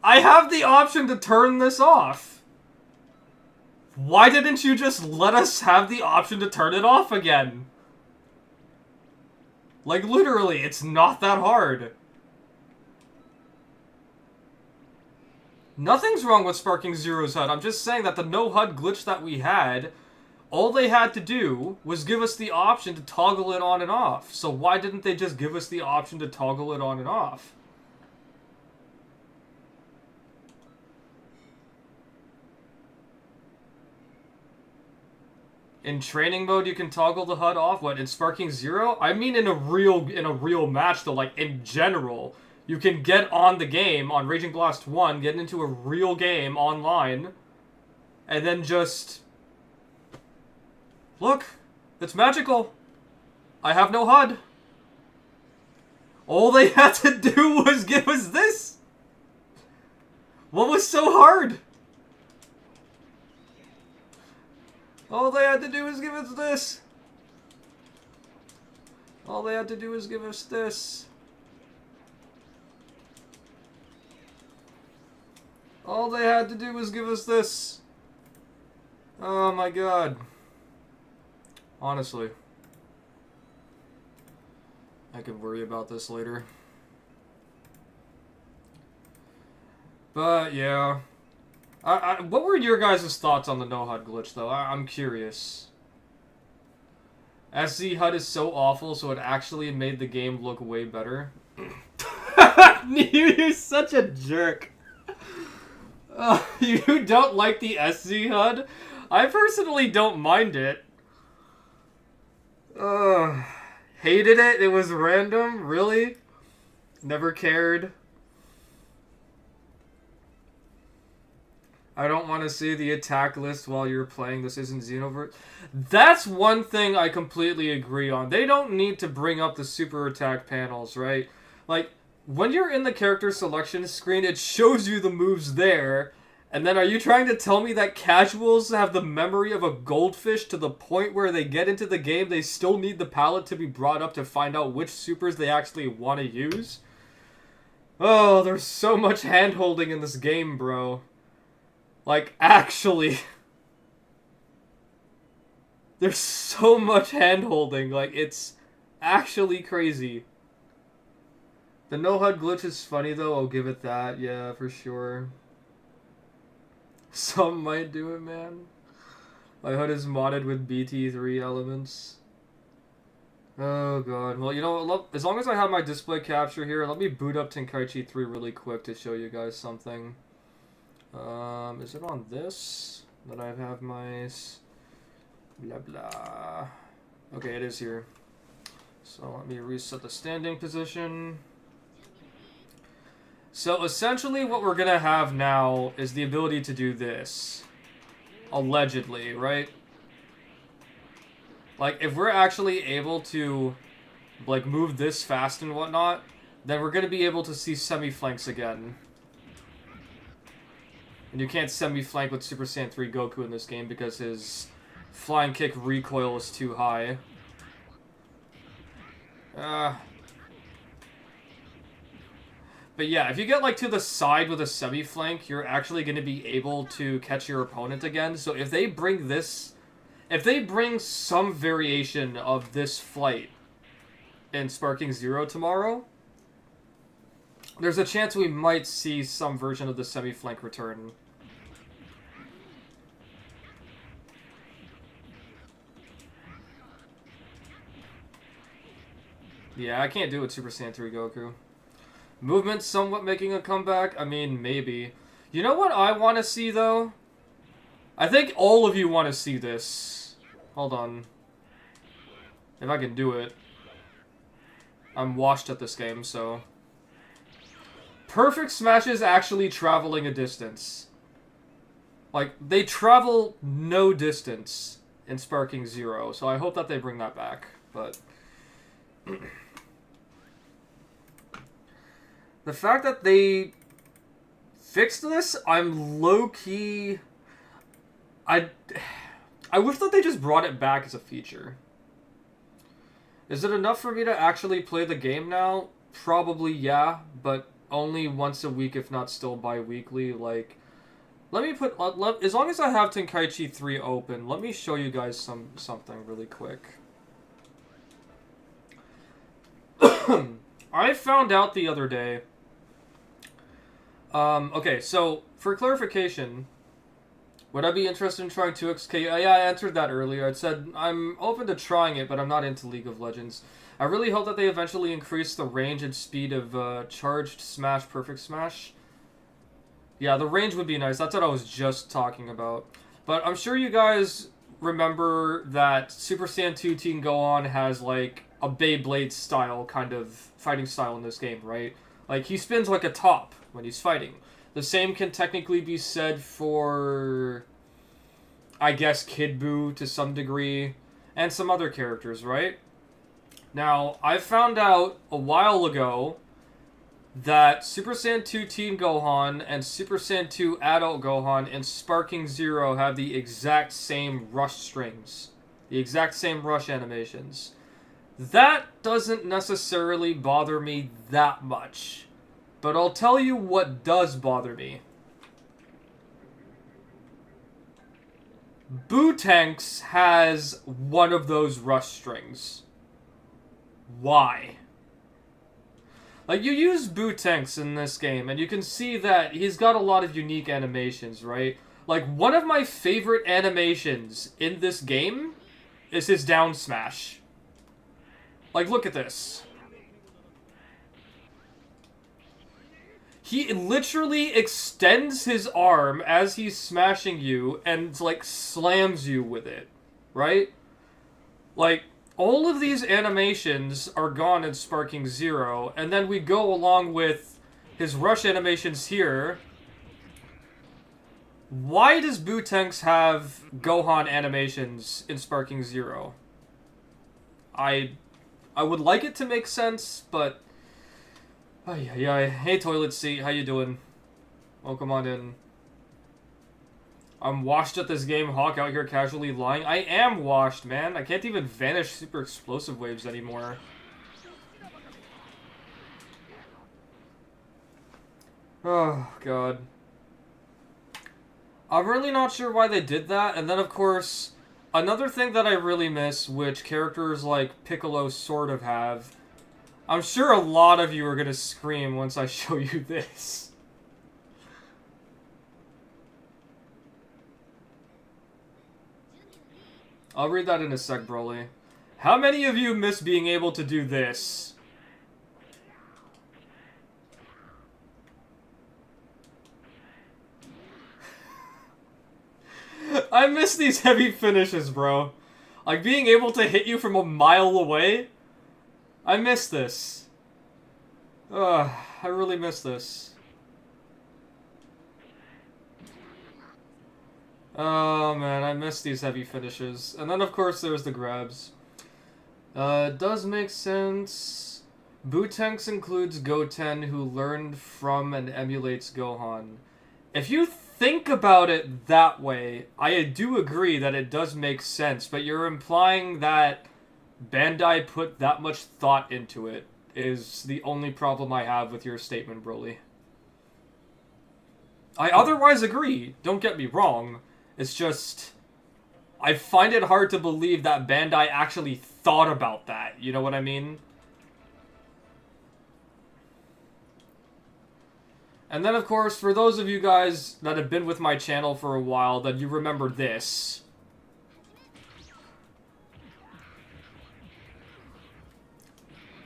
I have the option to turn this off. Why didn't you just let us have the option to turn it off again? Like, literally, it's not that hard. Nothing's wrong with Sparking Zero's HUD. I'm just saying that the no HUD glitch that we had, all they had to do was give us the option to toggle it on and off. So why didn't they just give us the option to toggle it on and off? In training mode, you can toggle the HUD off. What, in Sparking Zero? I mean, in a real match, though. Like, in general, you can get on the game on Raging Blast 1, get into a real game online, and then just look. It's magical. I have no HUD. All they had to do was give us this. What was so hard? All they had to do was give us this. All they had to do was give us this. All they had to do was give us this. Oh my god. Honestly. I could worry about this later. But yeah. What were your guys' thoughts on the no HUD glitch, though? I'm curious. SZ HUD is so awful, so it actually made the game look way better. You're such a jerk. You don't like the SZ HUD? I personally don't mind it. Hated it? It was random? Really? Never cared. I don't want to see the attack list while you're playing. This isn't Xenoverse. That's one thing I completely agree on. They don't need to bring up the super attack panels, right? Like, when you're in the character selection screen, it shows you the moves there. And then are you trying to tell me that casuals have the memory of a goldfish to the point where they get into the game, they still need the palette to be brought up to find out which supers they actually want to use? Oh, there's so much hand-holding in this game, bro. Like, actually. There's so much hand-holding. Like, it's actually crazy. The no HUD glitch is funny, though. I'll give it that. Yeah, for sure. Some might do it, man. My HUD is modded with BT3 elements. Oh god. Well, you know what? As long as I have my display capture here, let me boot up Tenkaichi 3 really quick to show you guys something. Is it on this that I have my blah blah? Okay, it is here. So let me reset the standing position. So essentially what we're gonna have now is the ability to do this. Allegedly, right? Like, if we're actually able to, like, move this fast and whatnot, then we're gonna be able to see semi-flanks again. And you can't semi-flank with Super Saiyan 3 Goku in this game because his flying kick recoil is too high. But yeah, if you get, like, to the side with a semi-flank, you're actually going to be able to catch your opponent again. So if they bring this... If they bring some variation of this flight in Sparking Zero tomorrow, there's a chance we might see some version of the semi-flank return. Yeah, I can't do it Super Saiyan 3 Goku. Movement somewhat making a comeback? I mean, maybe. You know what I want to see, though? I think all of you want to see this. Hold on. If I can do it. I'm washed at this game, so... Perfect Smash is actually traveling a distance. Like, they travel no distance in Sparking Zero, so I hope that they bring that back, but... The fact that they fixed this, I'm low-key... I wish that they just brought it back as a feature. Is it enough for me to actually play the game now? Probably, yeah, but only once a week, if not still bi-weekly. Like, let me put... as long as I have Tenkaichi 3 open, let me show you guys something really quick. I found out the other day... okay, so, for clarification, would I be interested in trying 2XK? Yeah, I answered that earlier. I said, I'm open to trying it, but I'm not into League of Legends. I really hope that they eventually increase the range and speed of Charged Smash, Perfect Smash. Yeah, the range would be nice. That's what I was just talking about. But I'm sure you guys remember that Super Saiyan 2 Teen Gohan has, like, a Beyblade style kind of fighting style in this game, right? Like, he spins like a top when he's fighting. The same can technically be said for, I guess, Kid Buu to some degree, and some other characters, right? Now, I found out a while ago that Super Saiyan 2 Teen Gohan and Super Saiyan 2 Adult Gohan and Sparking Zero have the exact same rush strings. The exact same rush animations. That doesn't necessarily bother me that much. But I'll tell you what does bother me. Bootanks has one of those rush strings. Why? Like, you use Bootanks in this game, and you can see that he's got a lot of unique animations, right? Like, one of my favorite animations in this game is his down smash. Like, look at this. He literally extends his arm as he's smashing you and, like, slams you with it, right? Like, all of these animations are gone in Sparking Zero, and then we go along with his rush animations here. Why does Bootanks have Gohan animations in Sparking Zero? I would like it to make sense, but... Ay, ay, ay. Hey, toilet seat, how you doing? Welcome on in. I'm washed at this game, Hawk out here casually lying. I am washed, man. I can't even vanish super explosive waves anymore. Oh, God. I'm really not sure why they did that, and then, of course, another thing that I really miss, which characters like Piccolo sort of have... I'm sure a lot of you are gonna scream once I show you this. I'll read that in a sec, Broly. How many of you miss being able to do this? I miss these heavy finishes, bro. Like, being able to hit you from a mile away. I miss this. Ugh, I really miss this. Oh, man, I miss these heavy finishes. And then, of course, there's the grabs. It does make sense. Butenks includes Goten, who learned from and emulates Gohan. If you think about it that way, I do agree that it does make sense, but you're implying that Bandai put that much thought into it is the only problem I have with your statement, Broly. I otherwise agree, don't get me wrong. It's just, I find it hard to believe that Bandai actually thought about that, you know what I mean? And then, of course, for those of you guys that have been with my channel for a while, that you remember this.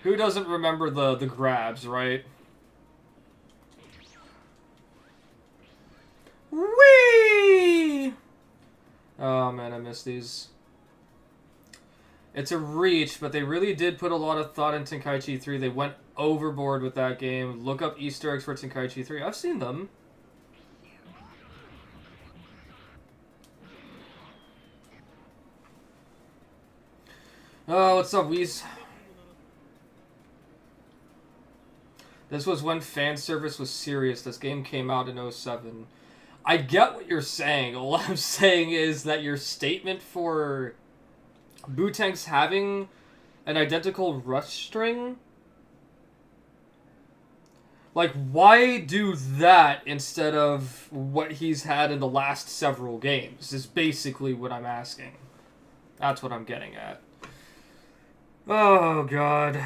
Who doesn't remember the grabs, right? Whee! Oh, man, I miss these. It's a reach, but they really did put a lot of thought in Tenkaichi 3. They went overboard with that game. Look up Easter eggs for Tenkaichi 3. I've seen them. Oh, what's up, Weez? This was when fan service was serious. This game came out in 07. I get what you're saying. All I'm saying is that your statement for Butenks having an identical rush string, like, why do that instead of what he's had in the last several games is basically what I'm asking. That's what I'm getting at. Oh, God.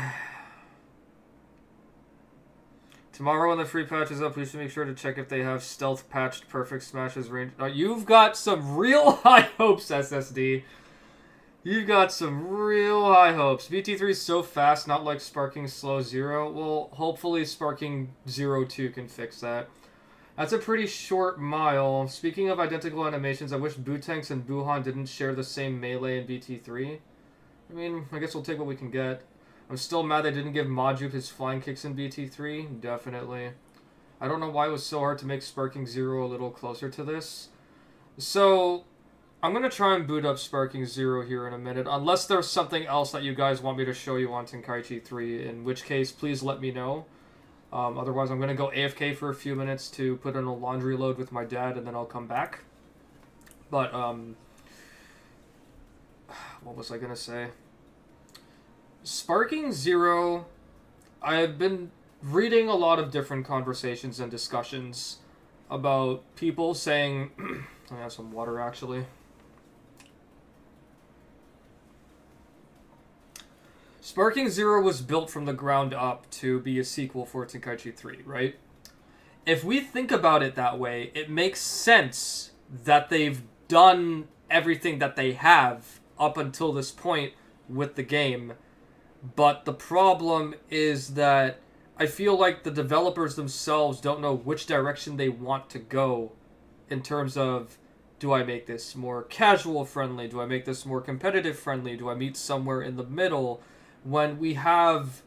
Tomorrow when the free patch is up, we should make sure to check if they have stealth patched Perfect Smash's range. You've got some real high hopes, SSD. You've got some real high hopes. VT3 is so fast, not like Sparking Slow Zero. Well, hopefully Sparking Zero 2 can fix that. That's a pretty short mile. Speaking of identical animations, I wish Butenks and Buhan didn't share the same melee in VT3. I mean, I guess we'll take what we can get. I'm still mad they didn't give Majup his flying kicks in BT3. Definitely. I don't know why it was so hard to make Sparking Zero a little closer to this. So, I'm going to try and boot up Sparking Zero here in a minute. Unless there's something else that you guys want me to show you on Tenkaichi 3. In which case, please let me know. Otherwise, I'm going to go AFK for a few minutes to put in a laundry load with my dad. And then I'll come back. But, what was I going to say? Sparking Zero, I've been reading a lot of different conversations and discussions about people saying... I have some water, actually. Sparking Zero was built from the ground up to be a sequel for Tenkaichi 3, right? If we think about it that way, it makes sense that they've done everything that they have up until this point with the game. But the problem is that I feel like the developers themselves don't know which direction they want to go in terms of, do I make this more casual friendly? Do I make this more competitive friendly? Do I meet somewhere in the middle? When we have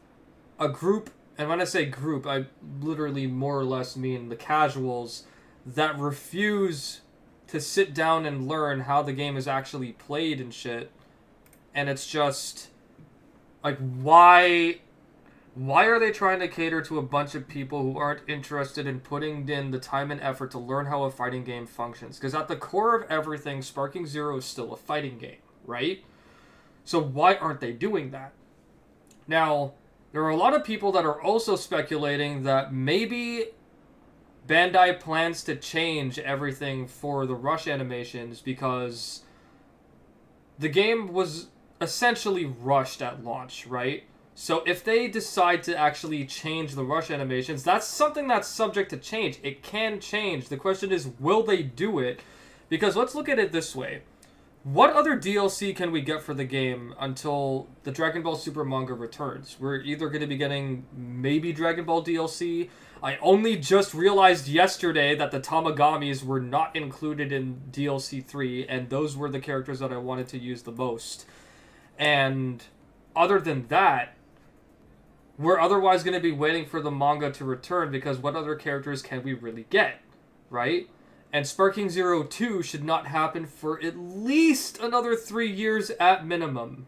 a group, and when I say group, I literally more or less mean the casuals that refuse to sit down and learn how the game is actually played and shit. And it's just... like, why are they trying to cater to a bunch of people who aren't interested in putting in the time and effort to learn how a fighting game functions? Because at the core of everything, Sparking Zero is still a fighting game, right? So why aren't they doing that? Now, there are a lot of people that are also speculating that maybe Bandai plans to change everything for the rush animations because the game was essentially rushed at launch, right? So if they decide to actually change the rush animations, that's something that's subject to change. It can change. The question is, will they do it? Because let's look at it this way. What other DLC can we get for the game until the Dragon Ball Super manga returns? We're either going to be getting maybe Dragon Ball DLC. I only just realized yesterday that the Tamagamis were not included in DLC 3, and those were the characters that I wanted to use the most. And other than that, we're otherwise going to be waiting for the manga to return, because what other characters can we really get, right? And Sparking Zero 2 should not happen for at least another 3 years at minimum.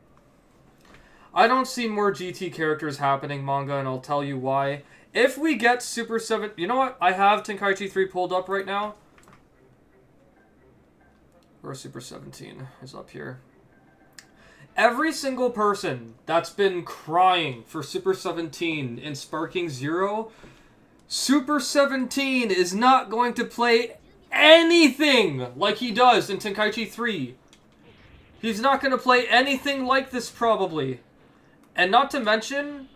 I don't see more GT characters happening, manga, and I'll tell you why. If we get Super 7... You know what? I have Tenkaichi 3 pulled up right now. Or Super 17 is up here. Every single person that's been crying for Super 17 in Sparking Zero, Super 17 is not going to play anything like he does in Tenkaichi 3. He's not going to play anything like this, probably. And not to mention,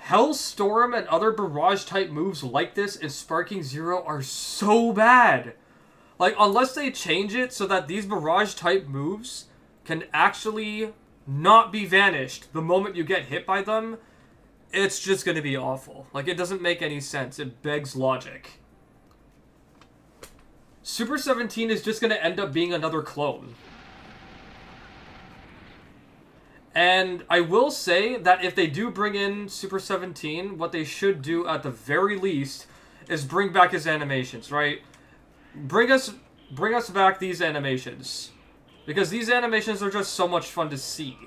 Hellstorm and other barrage-type moves like this in Sparking Zero are so bad. Like, unless they change it so that these barrage-type moves can actually not be vanished the moment you get hit by them, it's just going to be awful. Like, it doesn't make any sense. It begs logic. Super 17 is just going to end up being another clone. And I will say that if they do bring in Super 17, what they should do at the very least is bring back his animations, right? Bring us back these animations. Because these animations are just so much fun to see.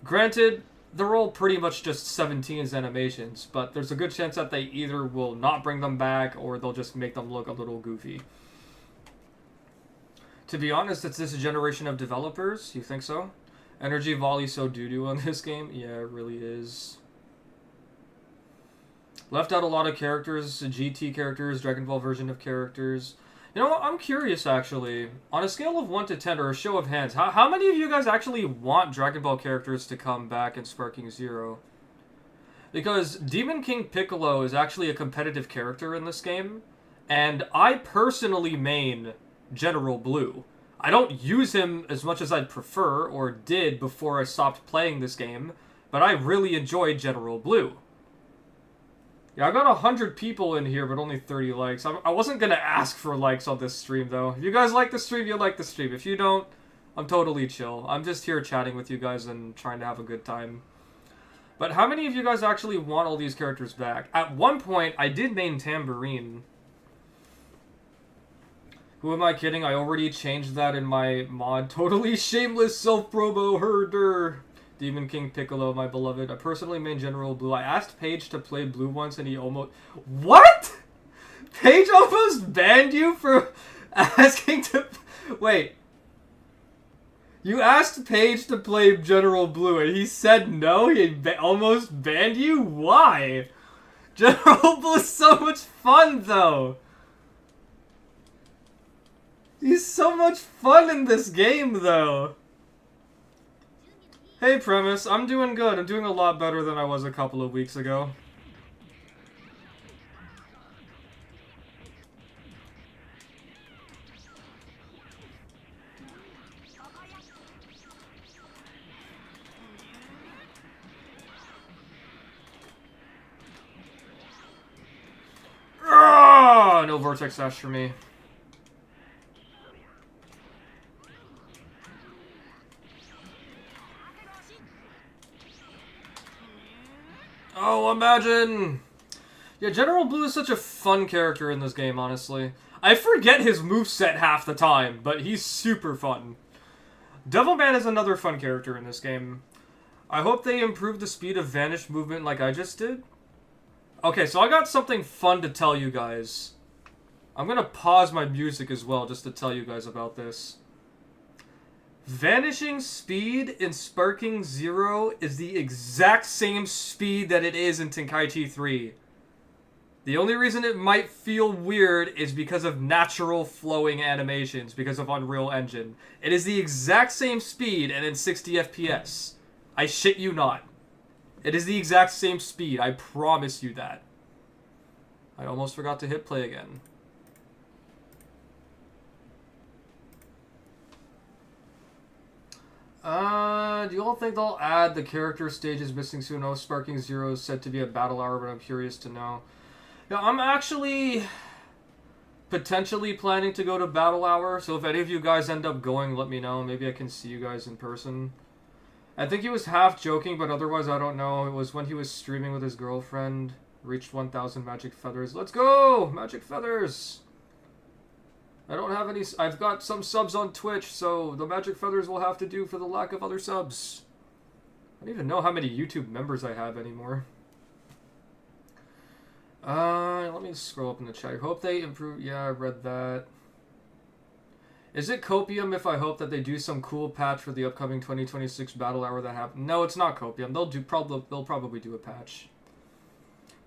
Granted, they're all pretty much just 17's animations, but there's a good chance that they either will not bring them back or they'll just make them look a little goofy. To be honest, it's this generation of developers. You think so? Energy Volley so doo-doo on this game? Yeah, it really is. Left out a lot of characters, GT characters, Dragon Ball version of characters. You know what? I'm curious, actually. On a scale of 1 to 10, or a show of hands, how many of you guys actually want Dragon Ball characters to come back in Sparking Zero? Because Demon King Piccolo is actually a competitive character in this game, and I personally main General Blue. I don't use him as much as I'd prefer, or did before I stopped playing this game, but I really enjoyed General Blue. Yeah, I got 100 people in here, but only 30 likes. I wasn't gonna ask for likes on this stream, though. If you guys like the stream, you like the stream. If you don't, I'm totally chill. I'm just here chatting with you guys and trying to have a good time. But how many of you guys actually want all these characters back? At one point, I did main Tambourine. Who am I kidding? I already changed that in my mod. Totally shameless self-promo herder. Demon King Piccolo, my beloved. I personally main General Blue. I asked Paige to play Blue once and he almost... What?! Paige almost banned you for asking to... Wait. You asked Paige to play General Blue and he said no? He almost banned you? Why? General Blue is so much fun, though. He's so much fun in this game, though. Hey, Premise. I'm doing good. I'm doing a lot better than I was a couple of weeks ago. No Vortex Dash for me. Oh, imagine! Yeah, General Blue is such a fun character in this game, honestly. I forget his moveset half the time, but he's super fun. Devilman is another fun character in this game. I hope they improve the speed of Vanish movement like I just did. Okay, so I got something fun to tell you guys. I'm gonna pause my music as well just to tell you guys about this. Vanishing speed in Sparking Zero is the exact same speed that it is in Tenkaichi 3. The only reason it might feel weird is because of natural flowing animations, because of Unreal Engine. It is the exact same speed and in 60 FPS. I shit you not. It is the exact same speed, I promise you that. I almost forgot to hit play again. Do you all think they'll add the character stages missing soon? Oh, Sparking Zero is said to be a battle hour, but I'm curious to know. Yeah, I'm actually potentially planning to go to battle hour, so if any of you guys end up going, let me know. Maybe I can see you guys in person. I think he was half joking, but otherwise I don't know. It was when he was streaming with his girlfriend. Reached 1,000 magic feathers. Let's go! Magic feathers! I don't have any... I've got some subs on Twitch, so the magic feathers will have to do for the lack of other subs. I don't even know how many YouTube members I have anymore. Let me scroll up in the chat. I hope they improve... Yeah, I read that. Is it copium if I hope that they do some cool patch for the upcoming 2026 battle hour that happens? No, it's not copium. They'll probably do a patch.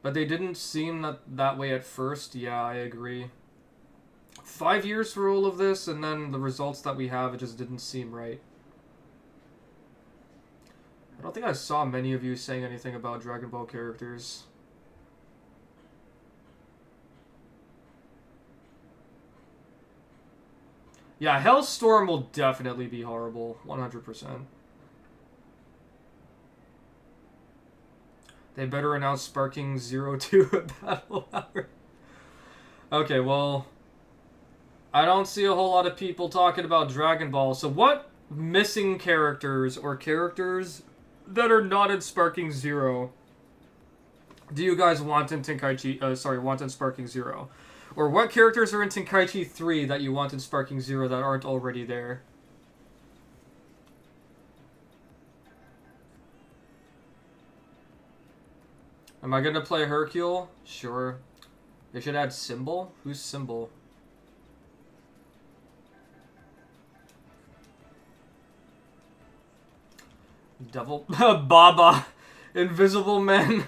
But they didn't seem that way at first. Yeah, I agree. 5 years for all of this, and then the results that we have, it just didn't seem right. I don't think I saw many of you saying anything about Dragon Ball characters. Yeah, Hellstorm will definitely be horrible. 100%. They better announce Sparking 02 at Battle Hour. Okay, well... I don't see a whole lot of people talking about Dragon Ball, so what missing characters or characters that are not in Sparking Zero do you guys want in Tenkaichi... want in Sparking Zero? Or what characters are in Tenkaichi 3 that you want in Sparking Zero that aren't already there? Am I gonna play Hercule? Sure. They should add Symbol? Who's Symbol? Devil... Baba! Invisible Men!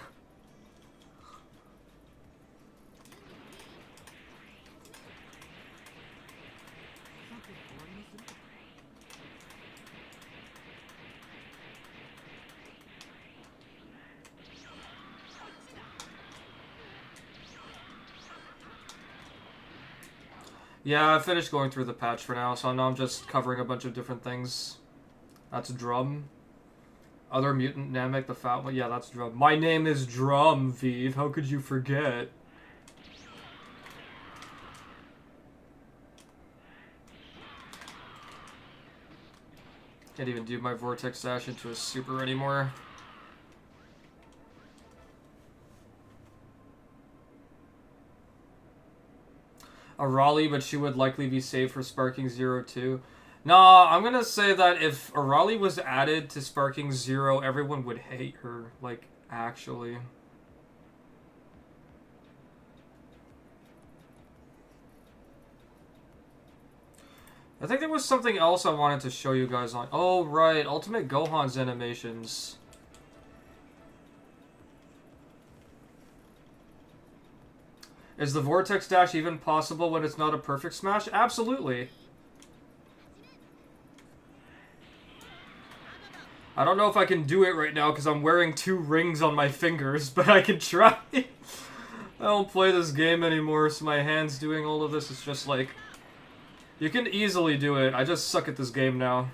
Yeah, I finished going through the patch for now, so now I'm just covering a bunch of different things. That's Drum. Other mutant Namek, the fat one. Yeah, that's Drum. My name is Drum, Vive. How could you forget? Can't even do my Vortex Dash into a super anymore. A Raleigh, but she would likely be saved for Sparking Zero too. Nah, I'm gonna say that if a Raleigh was added to Sparking Zero, everyone would hate her. Like, actually. I think there was something else I wanted to show you guys on... Oh, right. Ultimate Gohan's animations. Is the Vortex Dash even possible when it's not a perfect smash? Absolutely. I don't know if I can do it right now because I'm wearing 2 rings on my fingers, but I can try. I don't play this game anymore, so my hand's doing all of this. It's just like... You can easily do it. I just suck at this game now.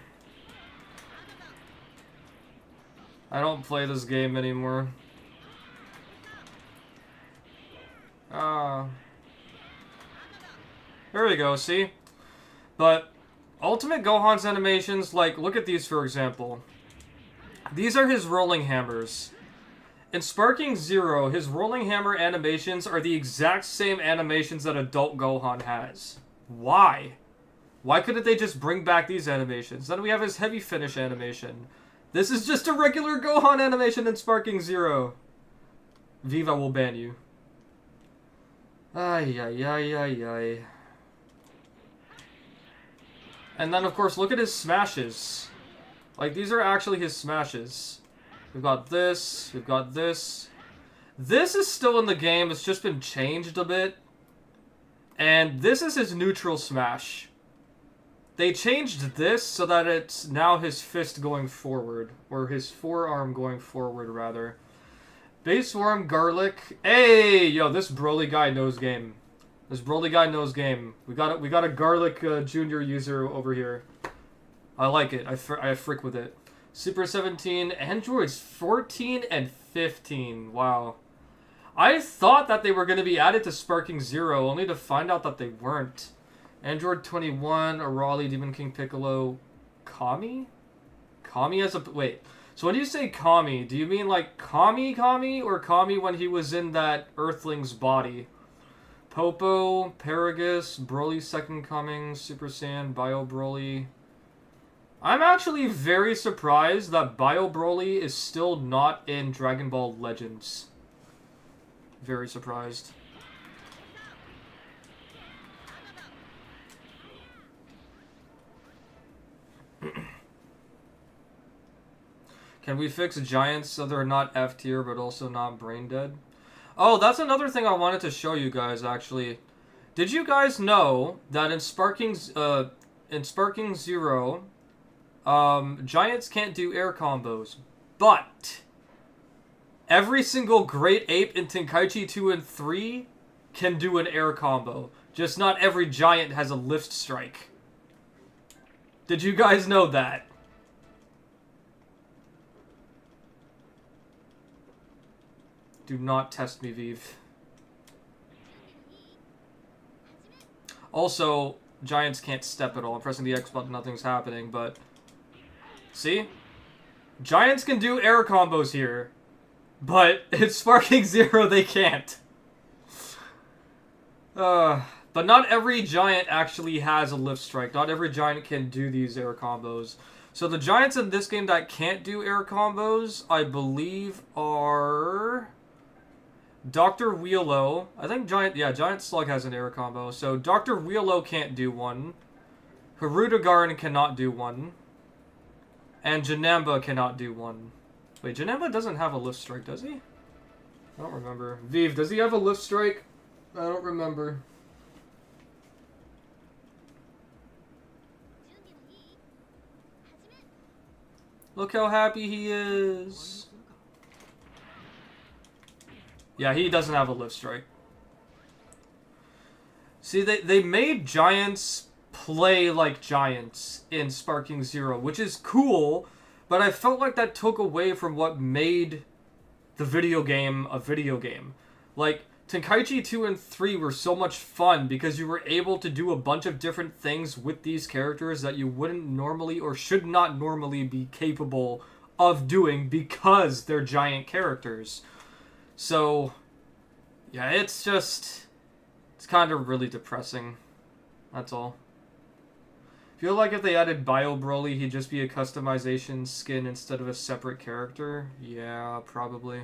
I don't play this game anymore. There we go, see? But Ultimate Gohan's animations, like, look at these for example. These are his rolling hammers. In Sparking Zero, his rolling hammer animations are the exact same animations that adult Gohan has. Why? Why couldn't they just bring back these animations? Then we have his heavy finish animation. This is just a regular Gohan animation in Sparking Zero. Viva will ban you. Ay, ay, ay, ay, ay. And then, of course, look at his smashes. Like, these are actually his smashes. We've got this. We've got this. This is still in the game. It's just been changed a bit. And this is his neutral smash. They changed this so that it's now his fist going forward. Or his forearm going forward, rather. Base form, garlic. Hey! Yo, this Broly guy knows game. This Broly guy knows game. We got a garlic junior user over here. I like it. I freak with it. Super 17, Androids 14 and 15. Wow. I thought that they were going to be added to Sparking Zero, only to find out that they weren't. Android 21, Arali, Demon King Piccolo, Kami? Kami as a... Wait. So when you say Kami, do you mean like Kami or Kami when he was in that Earthling's body? Popo, Paragus, Broly's Second Coming, Super Saiyan, Bio Broly. I'm actually very surprised that Bio Broly is still not in Dragon Ball Legends. Very surprised. Can we fix giants so they're not F tier but also not brain dead? Oh, that's another thing I wanted to show you guys, actually. Did you guys know that in Sparking Zero, giants can't do air combos, but every single Great Ape in Tenkaichi 2 and 3 can do an air combo. Just not every giant has a lift strike. Did you guys know that? Do not test me, Vive. Also, giants can't step at all. I'm pressing the X button, nothing's happening, but... See? Giants can do air combos here. But in Sparking Zero, they can't. But not every giant actually has a lift strike. Not every giant can do these air combos. So the giants in this game that can't do air combos, I believe, are... Dr. Wheelo. I think Giant Slug has an air combo. So Dr. Wheelo can't do one. Hirudegarn cannot do one. And Janamba cannot do one. Wait, Janamba doesn't have a lift strike, does he? I don't remember. Vive, does he have a lift strike? I don't remember. Look how happy he is. Yeah, he doesn't have a lift strike. See, they made giants play like giants in Sparking Zero, which is cool, but I felt like that took away from what made the video game a video game. Like, Tenkaichi 2 and 3 were so much fun because you were able to do a bunch of different things with these characters that you wouldn't normally or should not normally be capable of doing because they're giant characters. So, yeah, it's kind of really depressing. That's all. Feel like if they added Bio Broly, he'd just be a customization skin instead of a separate character? Yeah, probably.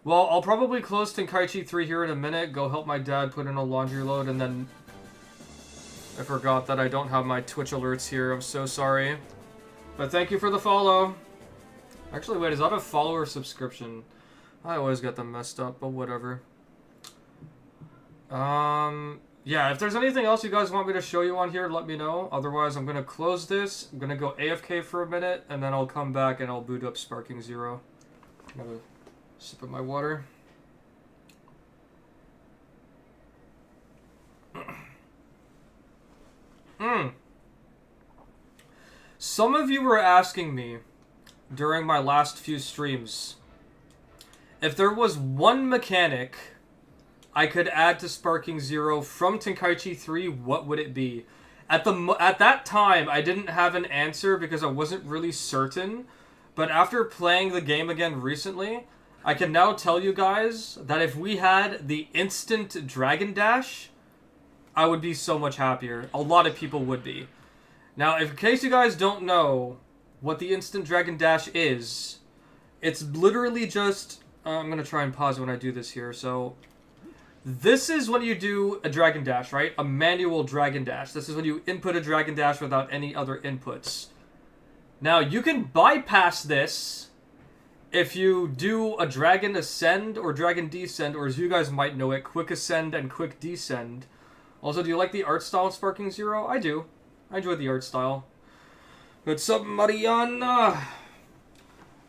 Well, I'll probably close Tenkaichi 3 here in a minute, go help my dad put in a laundry load, and then... I forgot that I don't have my Twitch alerts here, I'm so sorry. But thank you for the follow. Actually, wait, is that a follow or subscription? I always get them messed up, but whatever. Yeah, if there's anything else you guys want me to show you on here, let me know. Otherwise, I'm going to close this. I'm going to go AFK for a minute, and then I'll come back and I'll boot up Sparking Zero. I'm going to sip of my water. Some of you were asking me during my last few streams if there was one mechanic I could add to Sparking Zero from Tenkaichi 3, what would it be? At that time, I didn't have an answer because I wasn't really certain. But after playing the game again recently, I can now tell you guys that if we had the instant Dragon Dash, I would be so much happier. A lot of people would be. Now, in case you guys don't know what the instant Dragon Dash is, it's literally just... I'm going to try and pause when I do this here, so... This is when you do a Dragon Dash, right? A manual Dragon Dash. This is when you input a Dragon Dash without any other inputs. Now, you can bypass this if you do a Dragon Ascend or Dragon Descend, or as you guys might know it, Quick Ascend and Quick Descend. Also, do you like the art style of Sparking Zero? I do. I enjoy the art style. What's up, Mariana?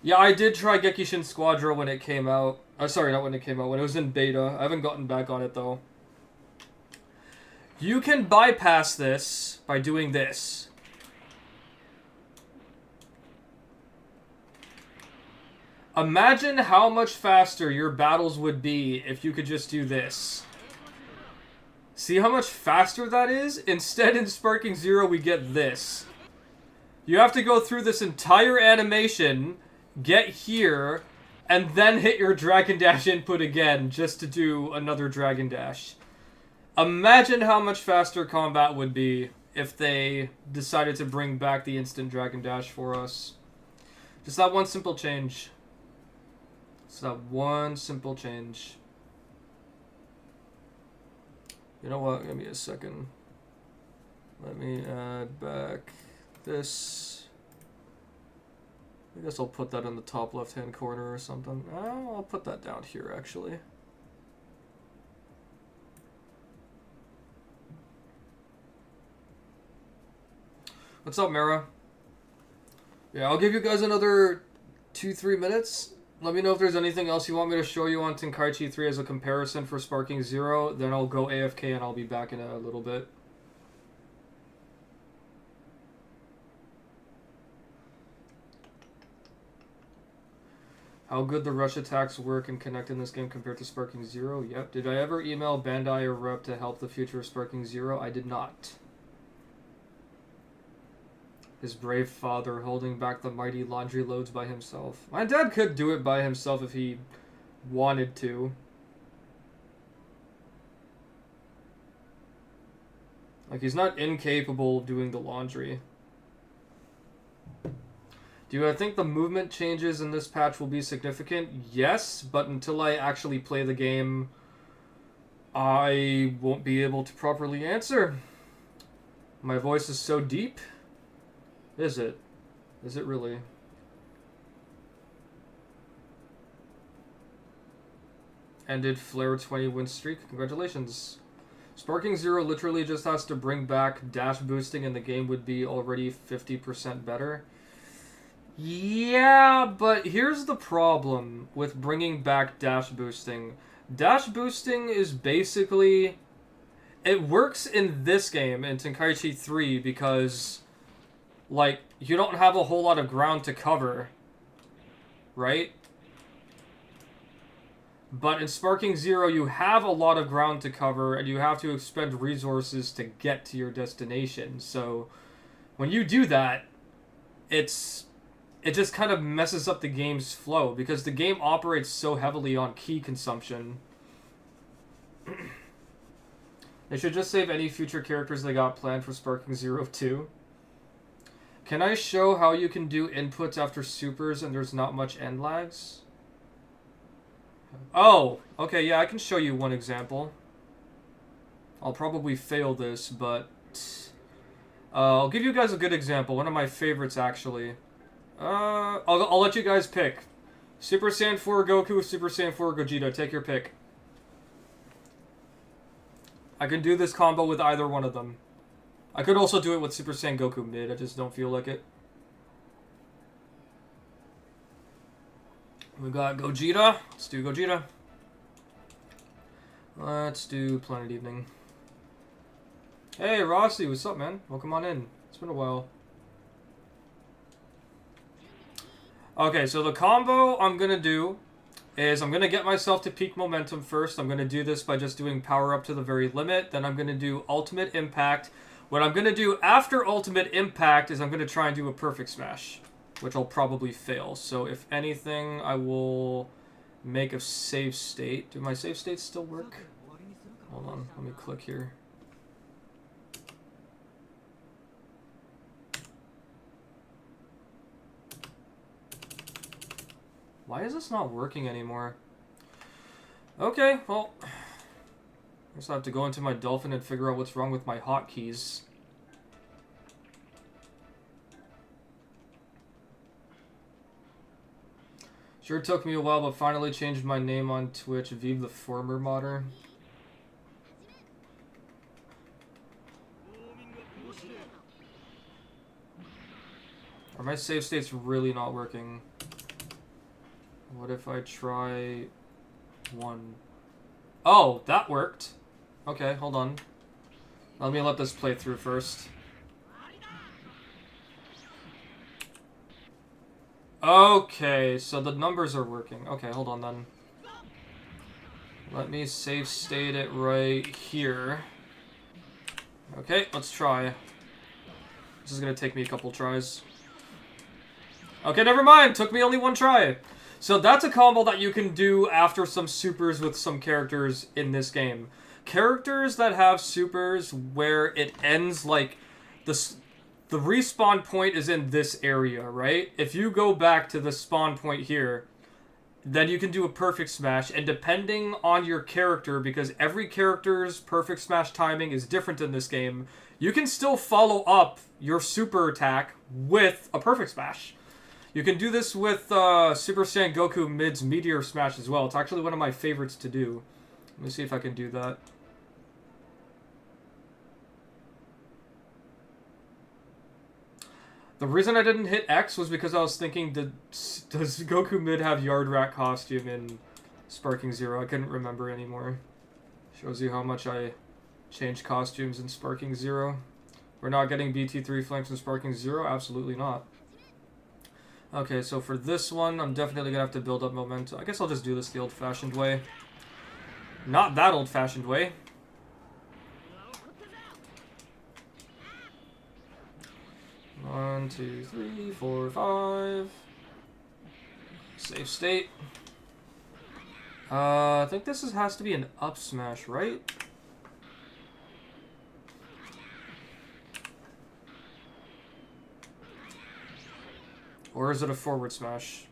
Yeah, I did try Gekishin Squadra when it came out. Sorry, not when it came out. When it was in beta. I haven't gotten back on it, though. You can bypass this by doing this. Imagine how much faster your battles would be if you could just do this. See how much faster that is? Instead, in Sparking Zero, we get this. You have to go through this entire animation, get here, and then hit your Dragon Dash input again just to do another Dragon Dash. Imagine how much faster combat would be if they decided to bring back the instant Dragon Dash for us. Just that one simple change. Just that one simple change. You know what? Give me a second. Let me add back this. I guess I'll put that in the top left-hand corner or something. Oh, I'll put that down here, actually. What's up, Mara? Yeah, I'll give you guys another 2-3 minutes. Let me know if there's anything else you want me to show you on Tenkaichi 3 as a comparison for Sparking Zero. Then I'll go AFK and I'll be back in a little bit. How good the rush attacks work and connect in this game compared to Sparking Zero? Yep. Did I ever email Bandai or Rep to help the future of Sparking Zero? I did not. His brave father holding back the mighty laundry loads by himself. My dad could do it by himself if he wanted to. Like, he's not incapable of doing the laundry. Do I think the movement changes in this patch will be significant? Yes, but until I actually play the game, I won't be able to properly answer. My voice is so deep. Is it? Is it really? Ended Flare 20 win streak. Congratulations. Sparking Zero literally just has to bring back dash boosting and the game would be already 50% better. Yeah, but here's the problem with bringing back dash boosting. Dash boosting is basically... It works in this game, in Tenkaichi 3, because... like, you don't have a whole lot of ground to cover, right? But in Sparking Zero, you have a lot of ground to cover, and you have to expend resources to get to your destination. So, when you do that, it just kind of messes up the game's flow, because the game operates so heavily on key consumption. They should just save any future characters they got planned for Sparking Zero 2. Can I show how you can do inputs after supers and there's not much end lags? Oh, okay, yeah, I can show you one example. I'll probably fail this, but... I'll give you guys a good example. One of my favorites, actually. I'll let you guys pick. Super Saiyan 4 Goku, Super Saiyan 4 Gogeta. Take your pick. I can do this combo with either one of them. I could also do it with Super Saiyan Goku mid, I just don't feel like it. We got Gogeta. Let's do Gogeta. Let's do Planet Evening. Hey, Rossi, what's up, man? Welcome on in. It's been a while. Okay, so the combo I'm going to do is I'm going to get myself to peak momentum first. I'm going to do this by just doing power up to the very limit. Then I'm going to do Ultimate Impact. What I'm going to do after Ultimate Impact is I'm going to try and do a Perfect Smash, which I'll probably fail. So if anything, I will make a save state. Do my save states still work? Hold on, let me click here. Why is this not working anymore? Okay, well... I guess I have to go into my Dolphin and figure out what's wrong with my hotkeys. Sure took me a while, but finally changed my name on Twitch. Vive the former modder. Are my save states really not working? What if I try one? Oh, that worked. Okay, hold on. Let me let this play through first. Okay, so the numbers are working. Okay, hold on then. Let me save state it right here. Okay, let's try. This is gonna take me a couple tries. Okay, never mind. Took me only one try. So that's a combo that you can do after some supers with some characters in this game. Characters that have supers where it ends like this. The respawn point is in this area, right? If you go back to the spawn point here, then you can do a perfect smash, and depending on your character, because every character's perfect smash timing is different in this game, you can still follow up your super attack with a perfect smash. You can do this with Super Saiyan Goku mid's Meteor Smash as well. It's actually one of my favorites to do. Let me see if I can do that. The reason I didn't hit X was because I was thinking, does Goku mid have Yard Rat costume in Sparking Zero? I couldn't remember anymore. Shows you how much I changed costumes in Sparking Zero. We're not getting BT3 flanks in Sparking Zero? Absolutely not. Okay, so for this one, I'm definitely going to have to build up momentum. I guess I'll just do this the old-fashioned way. Not that old-fashioned way. One, two, three, four, five. Save state. I think this has to be an up smash, right? Or is it a forward smash?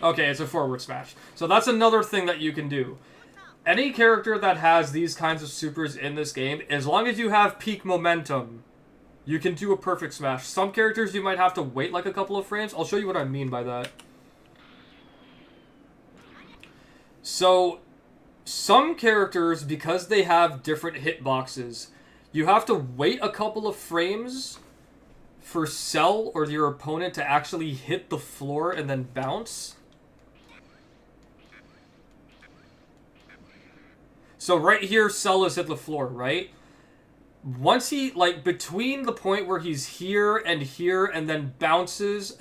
Okay, it's a forward smash. So that's another thing that you can do. Any character that has these kinds of supers in this game, as long as you have peak momentum, you can do a perfect smash. Some characters you might have to wait like a couple of frames. I'll show you what I mean by that. So, some characters, because they have different hitboxes, you have to wait a couple of frames for Cell or your opponent to actually hit the floor and then bounce. So right here, Cell has hit the floor, right? Once he, like, between the point where he's here and then bounces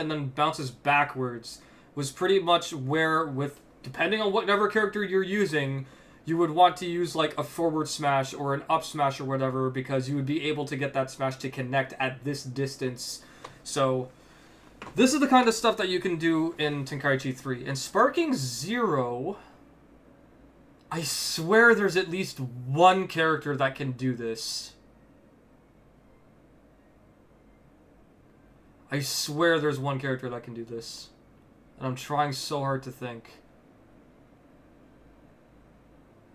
backwards, was pretty much where, with, depending on whatever character you're using, you would want to use, like, a forward smash or an up smash or whatever, because you would be able to get that smash to connect at this distance. So, this is the kind of stuff that you can do in Tenkaichi 3. In Sparking Zero, I swear there's at least one character that can do this. I swear there's one character that can do this. And I'm trying so hard to think.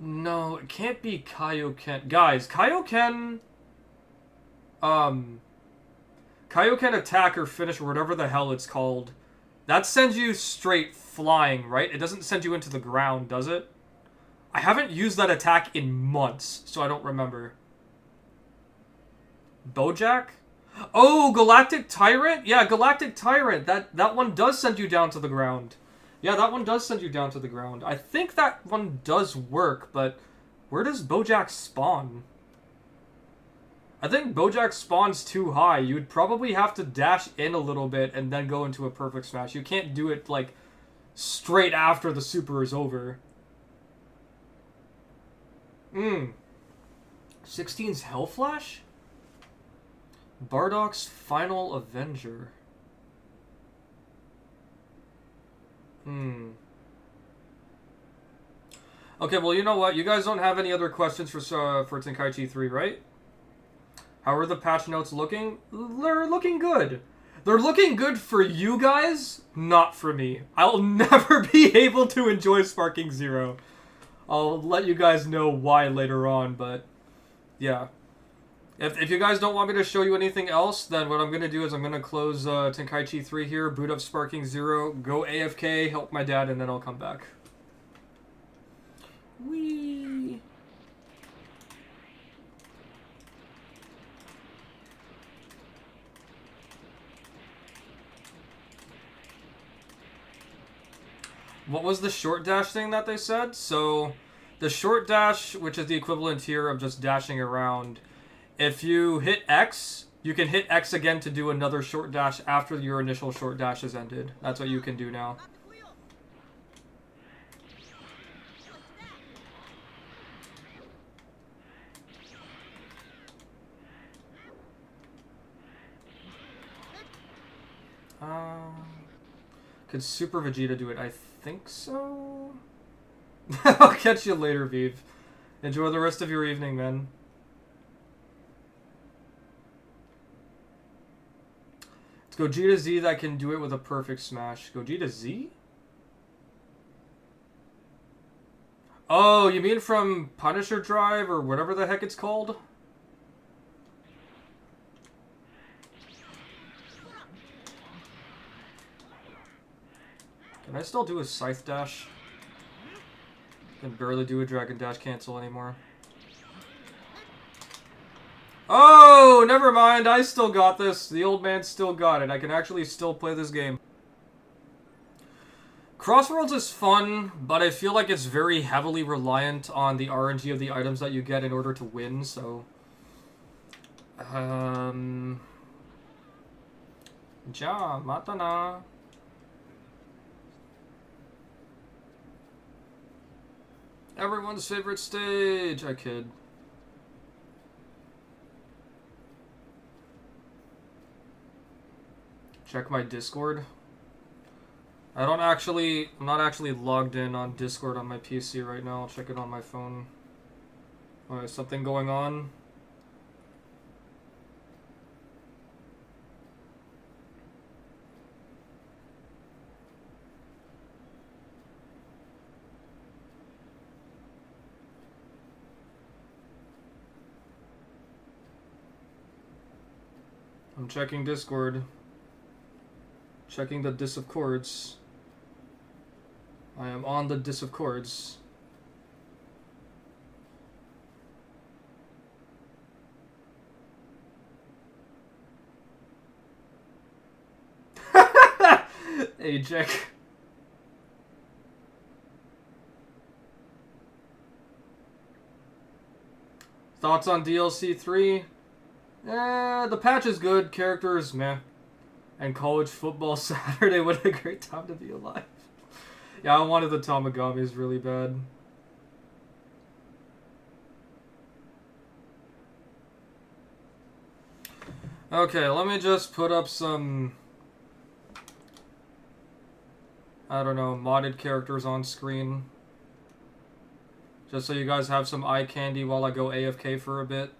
No, it can't be Kaioken. Guys, Kaioken... Kaioken attack or finish or whatever the hell it's called. That sends you straight flying, right? It doesn't send you into the ground, does it? I haven't used that attack in months, so I don't remember. Bojack? Oh, Galactic Tyrant? Yeah, Galactic Tyrant. That one does send you down to the ground. Yeah, that one does send you down to the ground. I think that one does work, but where does Bojack spawn? I think Bojack spawns too high. You would probably have to dash in a little bit and then go into a perfect smash. You can't do it, like, straight after the super is over. 16's Hell Flash? Bardock's Final Avenger. Okay, well, you know what? You guys don't have any other questions for Tenkaichi 3, right? How are the patch notes looking? They're looking good. They're looking good for you guys, not for me. I'll never be able to enjoy Sparking Zero. I'll let you guys know why later on, but yeah. If you guys don't want me to show you anything else, then what I'm going to do is I'm going to close Tenkaichi 3 here, boot up Sparking Zero, go AFK, help my dad, and then I'll come back. Whee! What was the short dash thing that they said? So, The short dash, which is the equivalent here of just dashing around, if you hit X, you can hit X again to do another short dash after your initial short dash has ended. That's what you can do now. Could Super Vegeta do it? I think so. I'll catch you later, Vive. Enjoy the rest of your evening, man. It's Gogeta Z that can do it with a perfect smash. Gogeta Z? Oh, you mean from Punisher Drive or whatever the heck it's called? Can I still do a Scythe Dash? Can barely do a Dragon Dash cancel anymore. Oh, never mind. I still got this. The old man still got it. I can actually still play this game. Crossworlds is fun, but I feel like it's very heavily reliant on the RNG of the items that you get in order to win, so... Ja, mata na. Everyone's favorite stage. I kid. Check my Discord. I'm not actually logged in on Discord on my PC right now. I'll check it on my phone. Alright, something going on? I'm checking Discord. Checking the Dis of Chords. I am on the Dis of Chords. Hey, Jack. Thoughts on DLC 3? The patch is good. Characters, meh. And college football Saturday, what a great time to be alive. Yeah, I wanted the Tamagamis really bad. Okay, let me just put up some... I don't know, modded characters on screen. Just so you guys have some eye candy while I go AFK for a bit.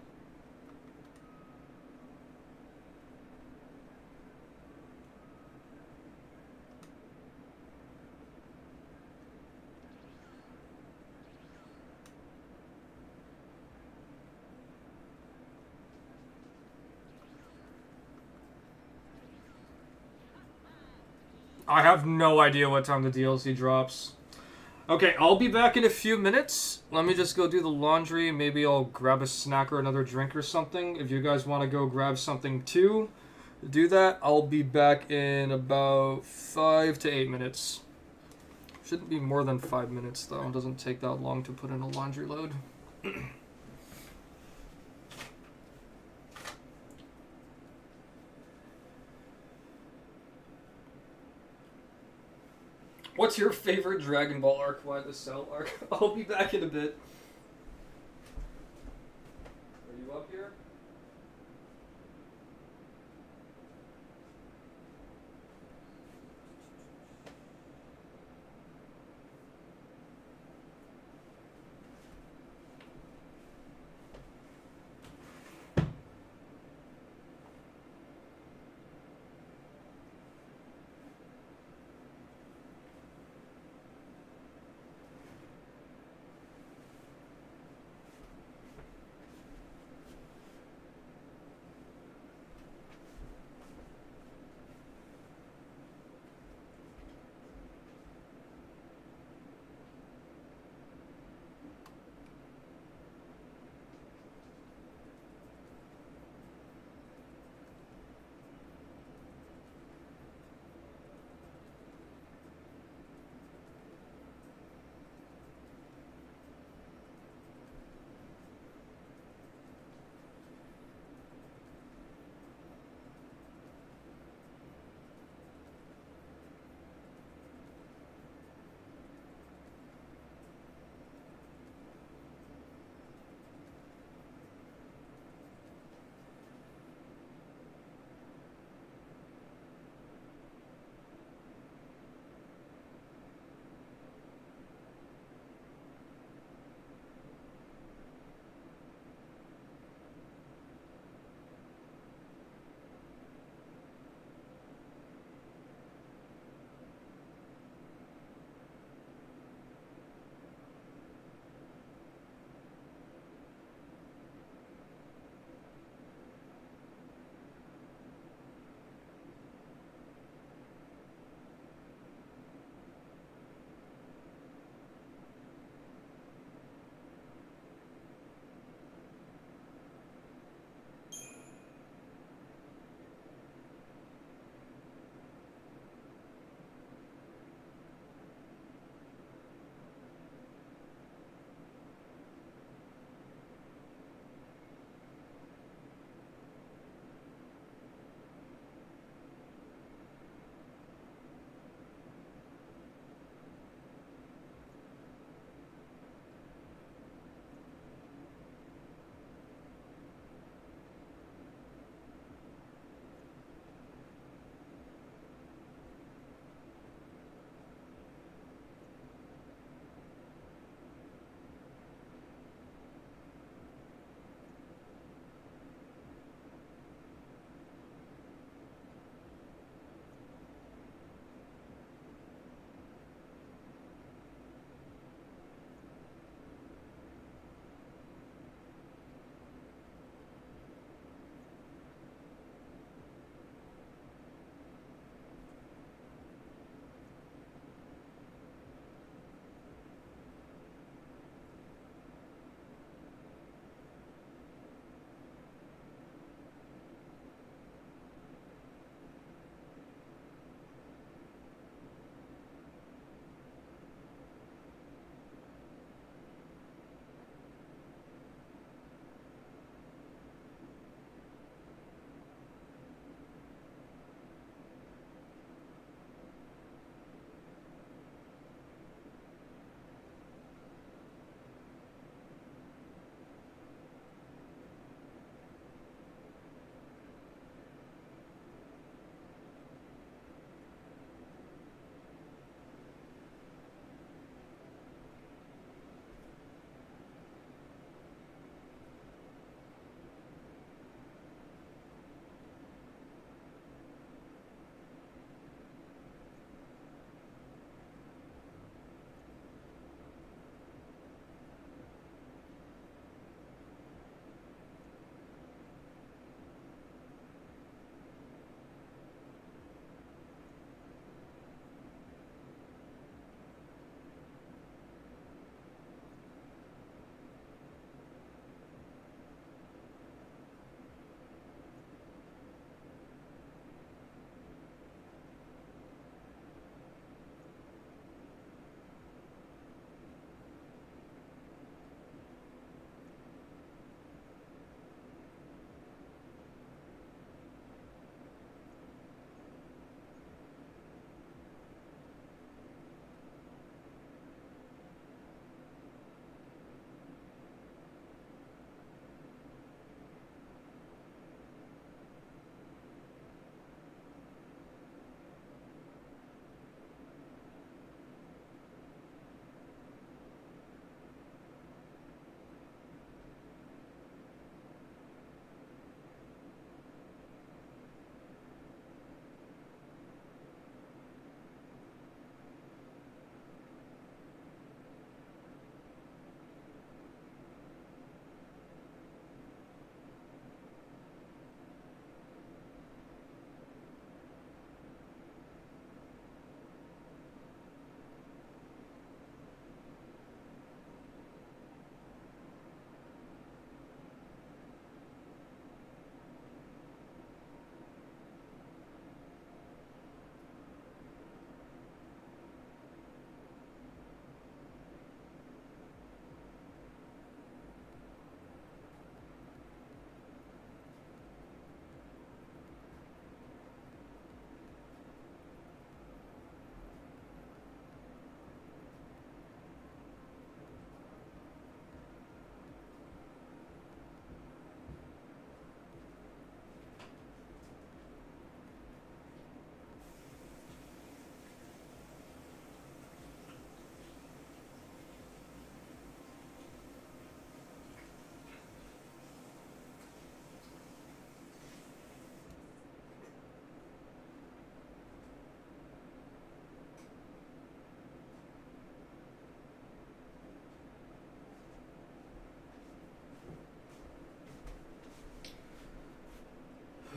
I have no idea what time the DLC drops. Okay, I'll be back in a few minutes. Let me just go do the laundry. Maybe I'll grab a snack or another drink or something. If you guys want to go grab something too, do that. I'll be back in about 5 to 8 minutes. Shouldn't be more than 5 minutes though. It doesn't take that long to put in a laundry load. What's your favorite Dragon Ball arc? Why the Cell arc? I'll be back in a bit. Are you up here?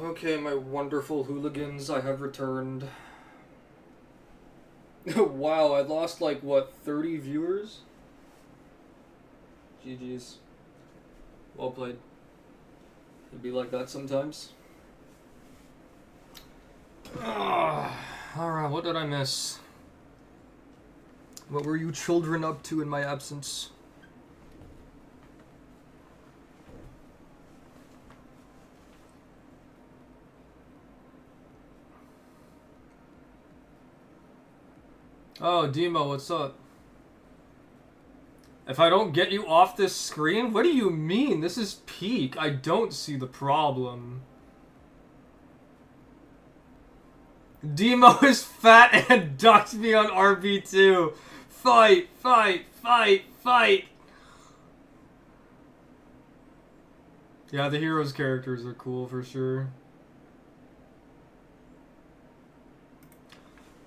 Okay, my wonderful hooligans, I have returned. Wow, I lost like, what, 30 viewers? GG's. Well played. It'd be like that sometimes. Alright, what did I miss? What were you children up to in my absence? Oh, Demo, what's up? If I don't get you off this screen? What do you mean? This is peak. I don't see the problem. Demo is fat and ducked me on RB2. Fight, fight, fight, fight. Yeah, the heroes' characters are cool for sure.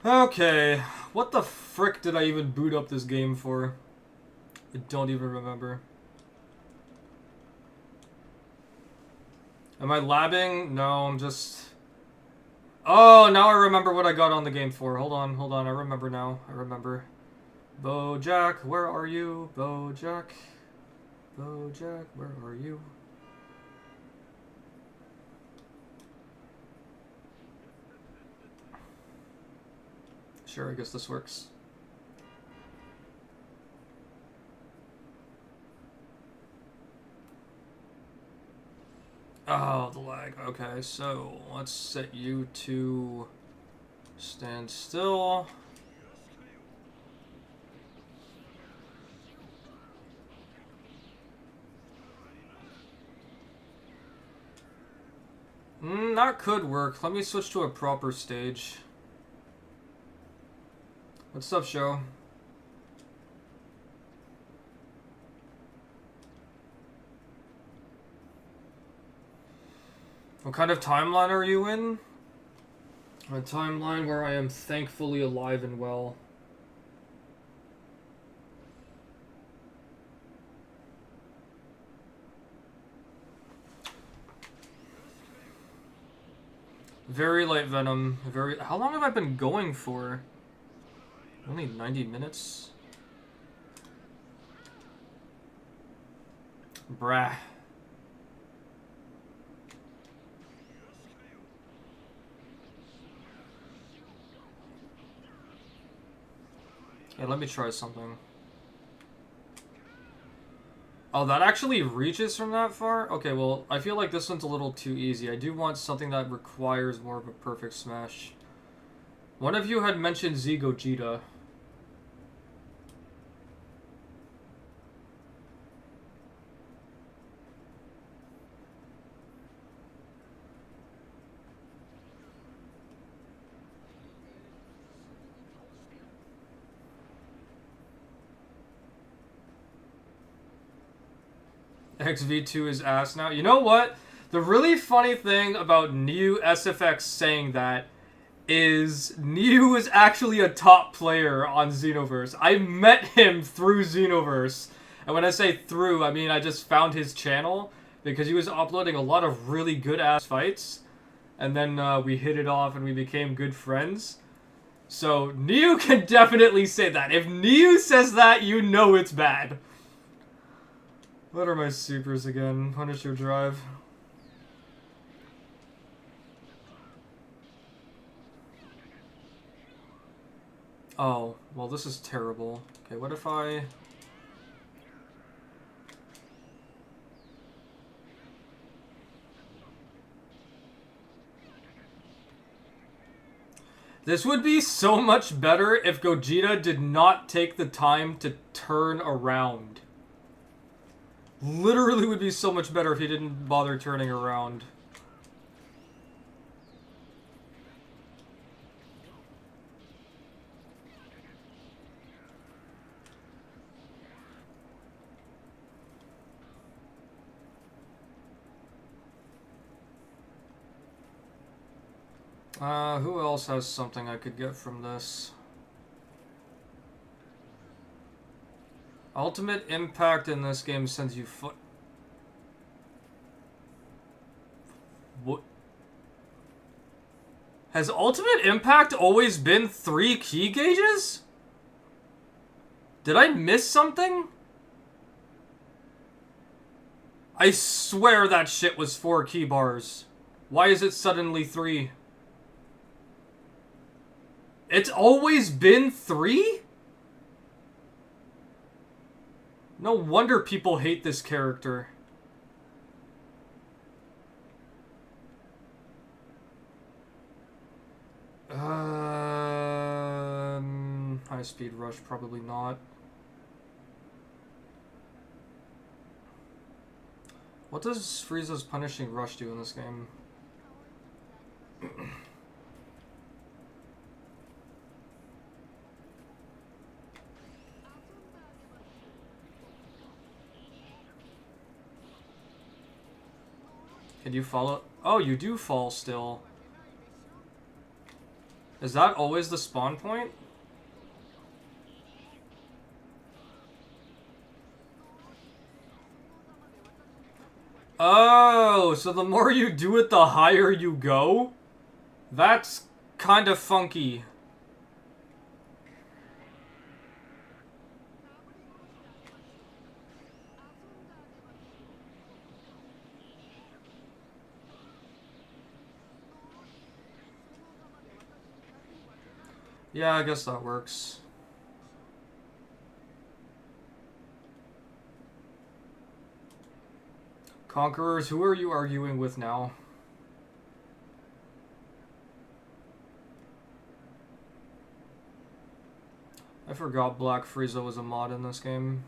Okay, what the frick did I even boot up this game for? I don't even remember. Am I labbing? No, I'm just... Oh, now I remember what I got on the game for. Hold on, I remember now. I remember. Bojack, where are you? Bojack. Bojack, where are you? Sure, I guess this works. Oh, the lag. Okay, so let's set you to stand still. That could work. Let me switch to a proper stage. What's up, show? What kind of timeline are you in? A timeline where I am thankfully alive and well. Very light Venom. Very. How long have I been going for? Only 90 minutes? Brah. Hey, let me try something. Oh, that actually reaches from that far? Okay, well, I feel like this one's a little too easy. I do want something that requires more of a perfect smash. One of you had mentioned Z Gogeta. XV2 is ass now. You know what? The really funny thing about New SFX saying that is New is actually a top player on Xenoverse. I met him through Xenoverse. And when I say through, I mean I just found his channel because he was uploading a lot of really good ass fights. And then we hit it off and we became good friends. So New can definitely say that. If New says that, you know it's bad. What are my supers again? Punisher Drive. Oh, well this is terrible. Okay, what if I... This would be so much better if Gogeta did not take the time to turn around. Literally would be so much better if he didn't bother turning around. Who else has something I could get from this? Ultimate impact in this game sends you foot. What? Has Ultimate Impact always been 3 key gauges? Did I miss something? I swear that shit was 4 key bars. Why is it suddenly 3? It's always been 3? No wonder people hate this character. High speed rush, probably not. What does Frieza's punishing rush do in this game? Can you follow? Oh, you do fall still. Is that always the spawn point? Oh, so the more you do it, the higher you go? That's kind of funky. Yeah, I guess that works. Conquerors, who are you arguing with now? I forgot Black Frieza was a mod in this game.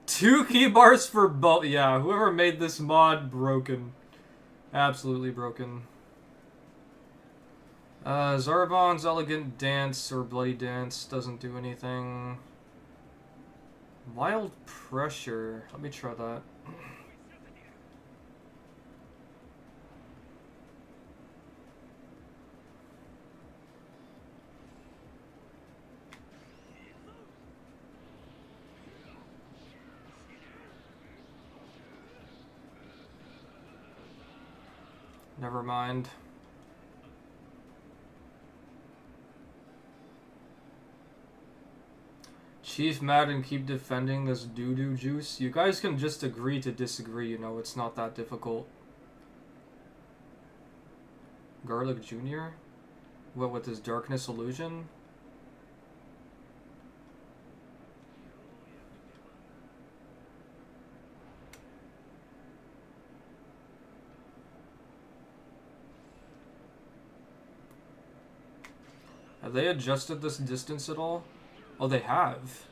2 key bars for both. Yeah, whoever made this mod, broken. Absolutely broken. Zarbon's Elegant Dance or Bloody Dance doesn't do anything. Wild Pressure. Let me try that. Never mind. Chief mad and keep defending this doo-doo juice. You guys can just agree to disagree, you know, it's not that difficult. Garlic Jr.? What, with his darkness illusion? Have they adjusted this distance at all? Oh, they have.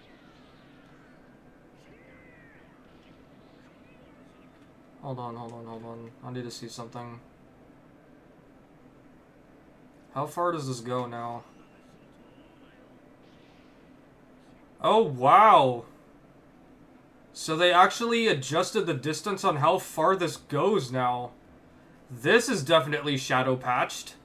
Hold on. I need to see something. How far does this go now? Oh, wow. So they actually adjusted the distance on how far this goes now. This is definitely shadow patched.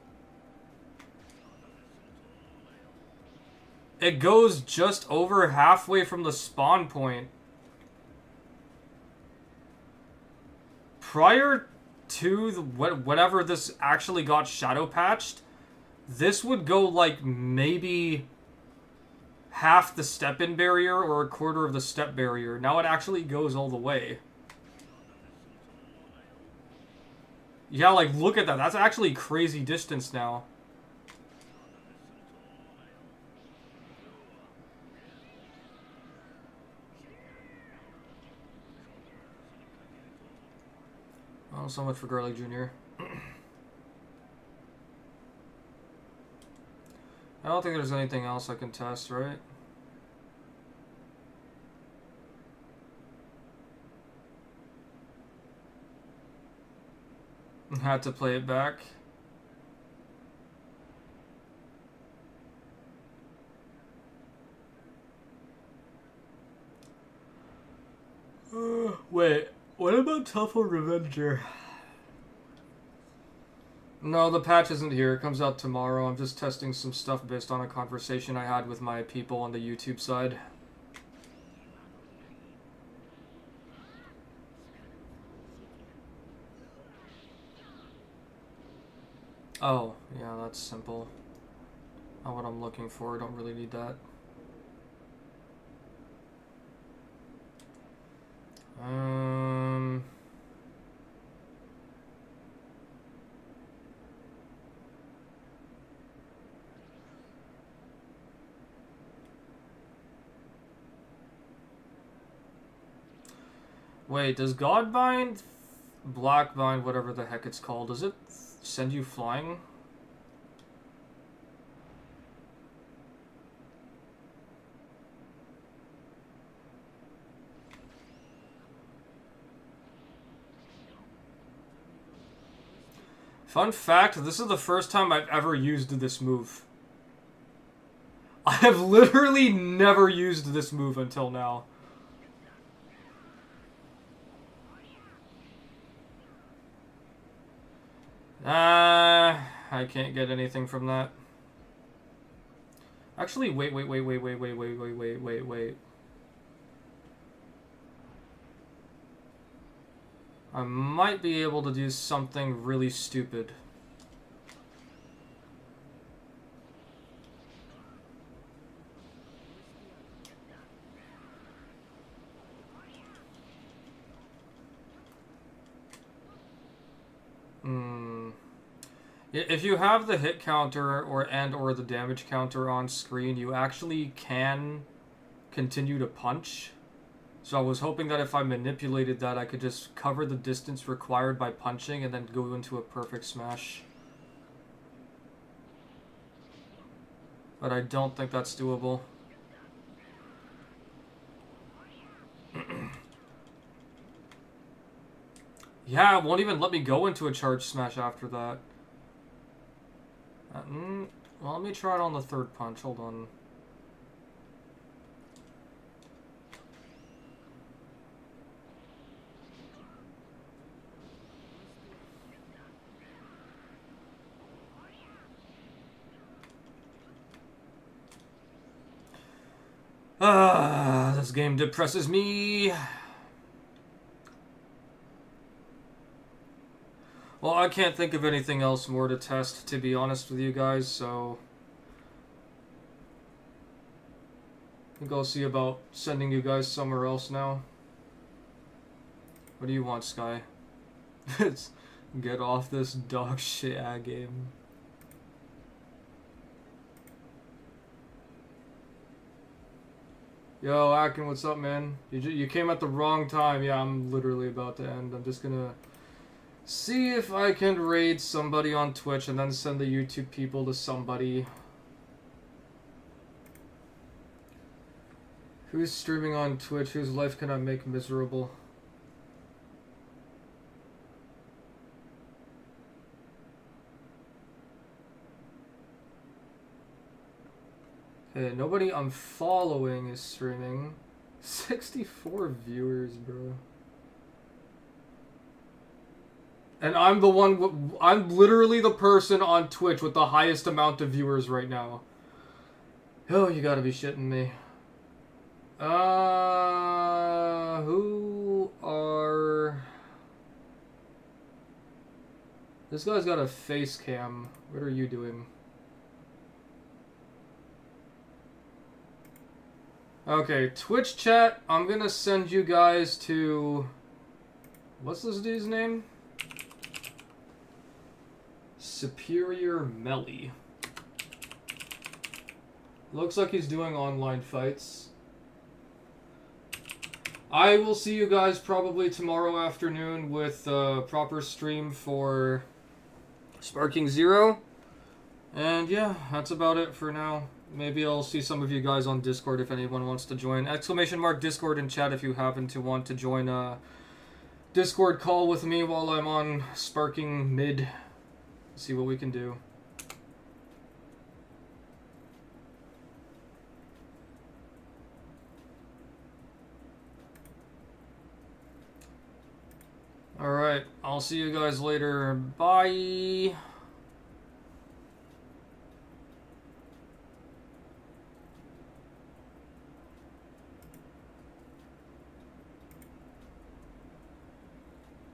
It goes just over halfway from the spawn point. Prior to whenever this actually got shadow patched, this would go like maybe half the step-in barrier or a quarter of the step barrier. Now it actually goes all the way. Yeah, like look at that. That's actually crazy distance now. Oh, so much for Garlic Jr. I don't think there's anything else I can test, right? Had to play it back. Wait, what about Tuffle Revenger? No, the patch isn't here. It comes out tomorrow. I'm just testing some stuff based on a conversation I had with my people on the YouTube side. Oh, yeah, that's simple. Not what I'm looking for. I don't really need that. Wait, does Godbind, Blackbind, whatever the heck it's called, does it send you flying? Fun fact, this is the first time I've ever used this move. I have literally never used this move until now. I can't get anything from that. Actually, wait. I might be able to do something really stupid. If you have the hit counter or the damage counter on screen, you actually can continue to punch. So I was hoping that if I manipulated that, I could just cover the distance required by punching and then go into a perfect smash. But I don't think that's doable. Yeah, it won't even let me go into a charge smash after that. Well, let me try it on the third punch. Hold on. This game depresses me. Well, I can't think of anything else more to test, to be honest with you guys, so I think I'll see about sending you guys somewhere else now. What do you want, Sky? Get off this dog shit game. Yo, Akin, what's up, man? You came at the wrong time. Yeah, I'm literally about to end. I'm just gonna see if I can raid somebody on Twitch and then send the YouTube people to somebody. Who's streaming on Twitch? Whose life can I make miserable? Okay, nobody I'm following is streaming. 64 viewers, bro. And I'm the one, I'm literally the person on Twitch with the highest amount of viewers right now. Oh, you gotta be shitting me. Who are... This guy's got a face cam. What are you doing? Okay, Twitch chat, I'm gonna send you guys to... What's this dude's name? Superior Melly. Looks like he's doing online fights. I will see you guys probably tomorrow afternoon with a proper stream for Sparking Zero. And yeah, that's about it for now. Maybe I'll see some of you guys on Discord if anyone wants to join. !Discord in chat if you happen to want to join a Discord call with me while I'm on Sparking Mid. See what we can do. Alright, I'll see you guys later. Bye!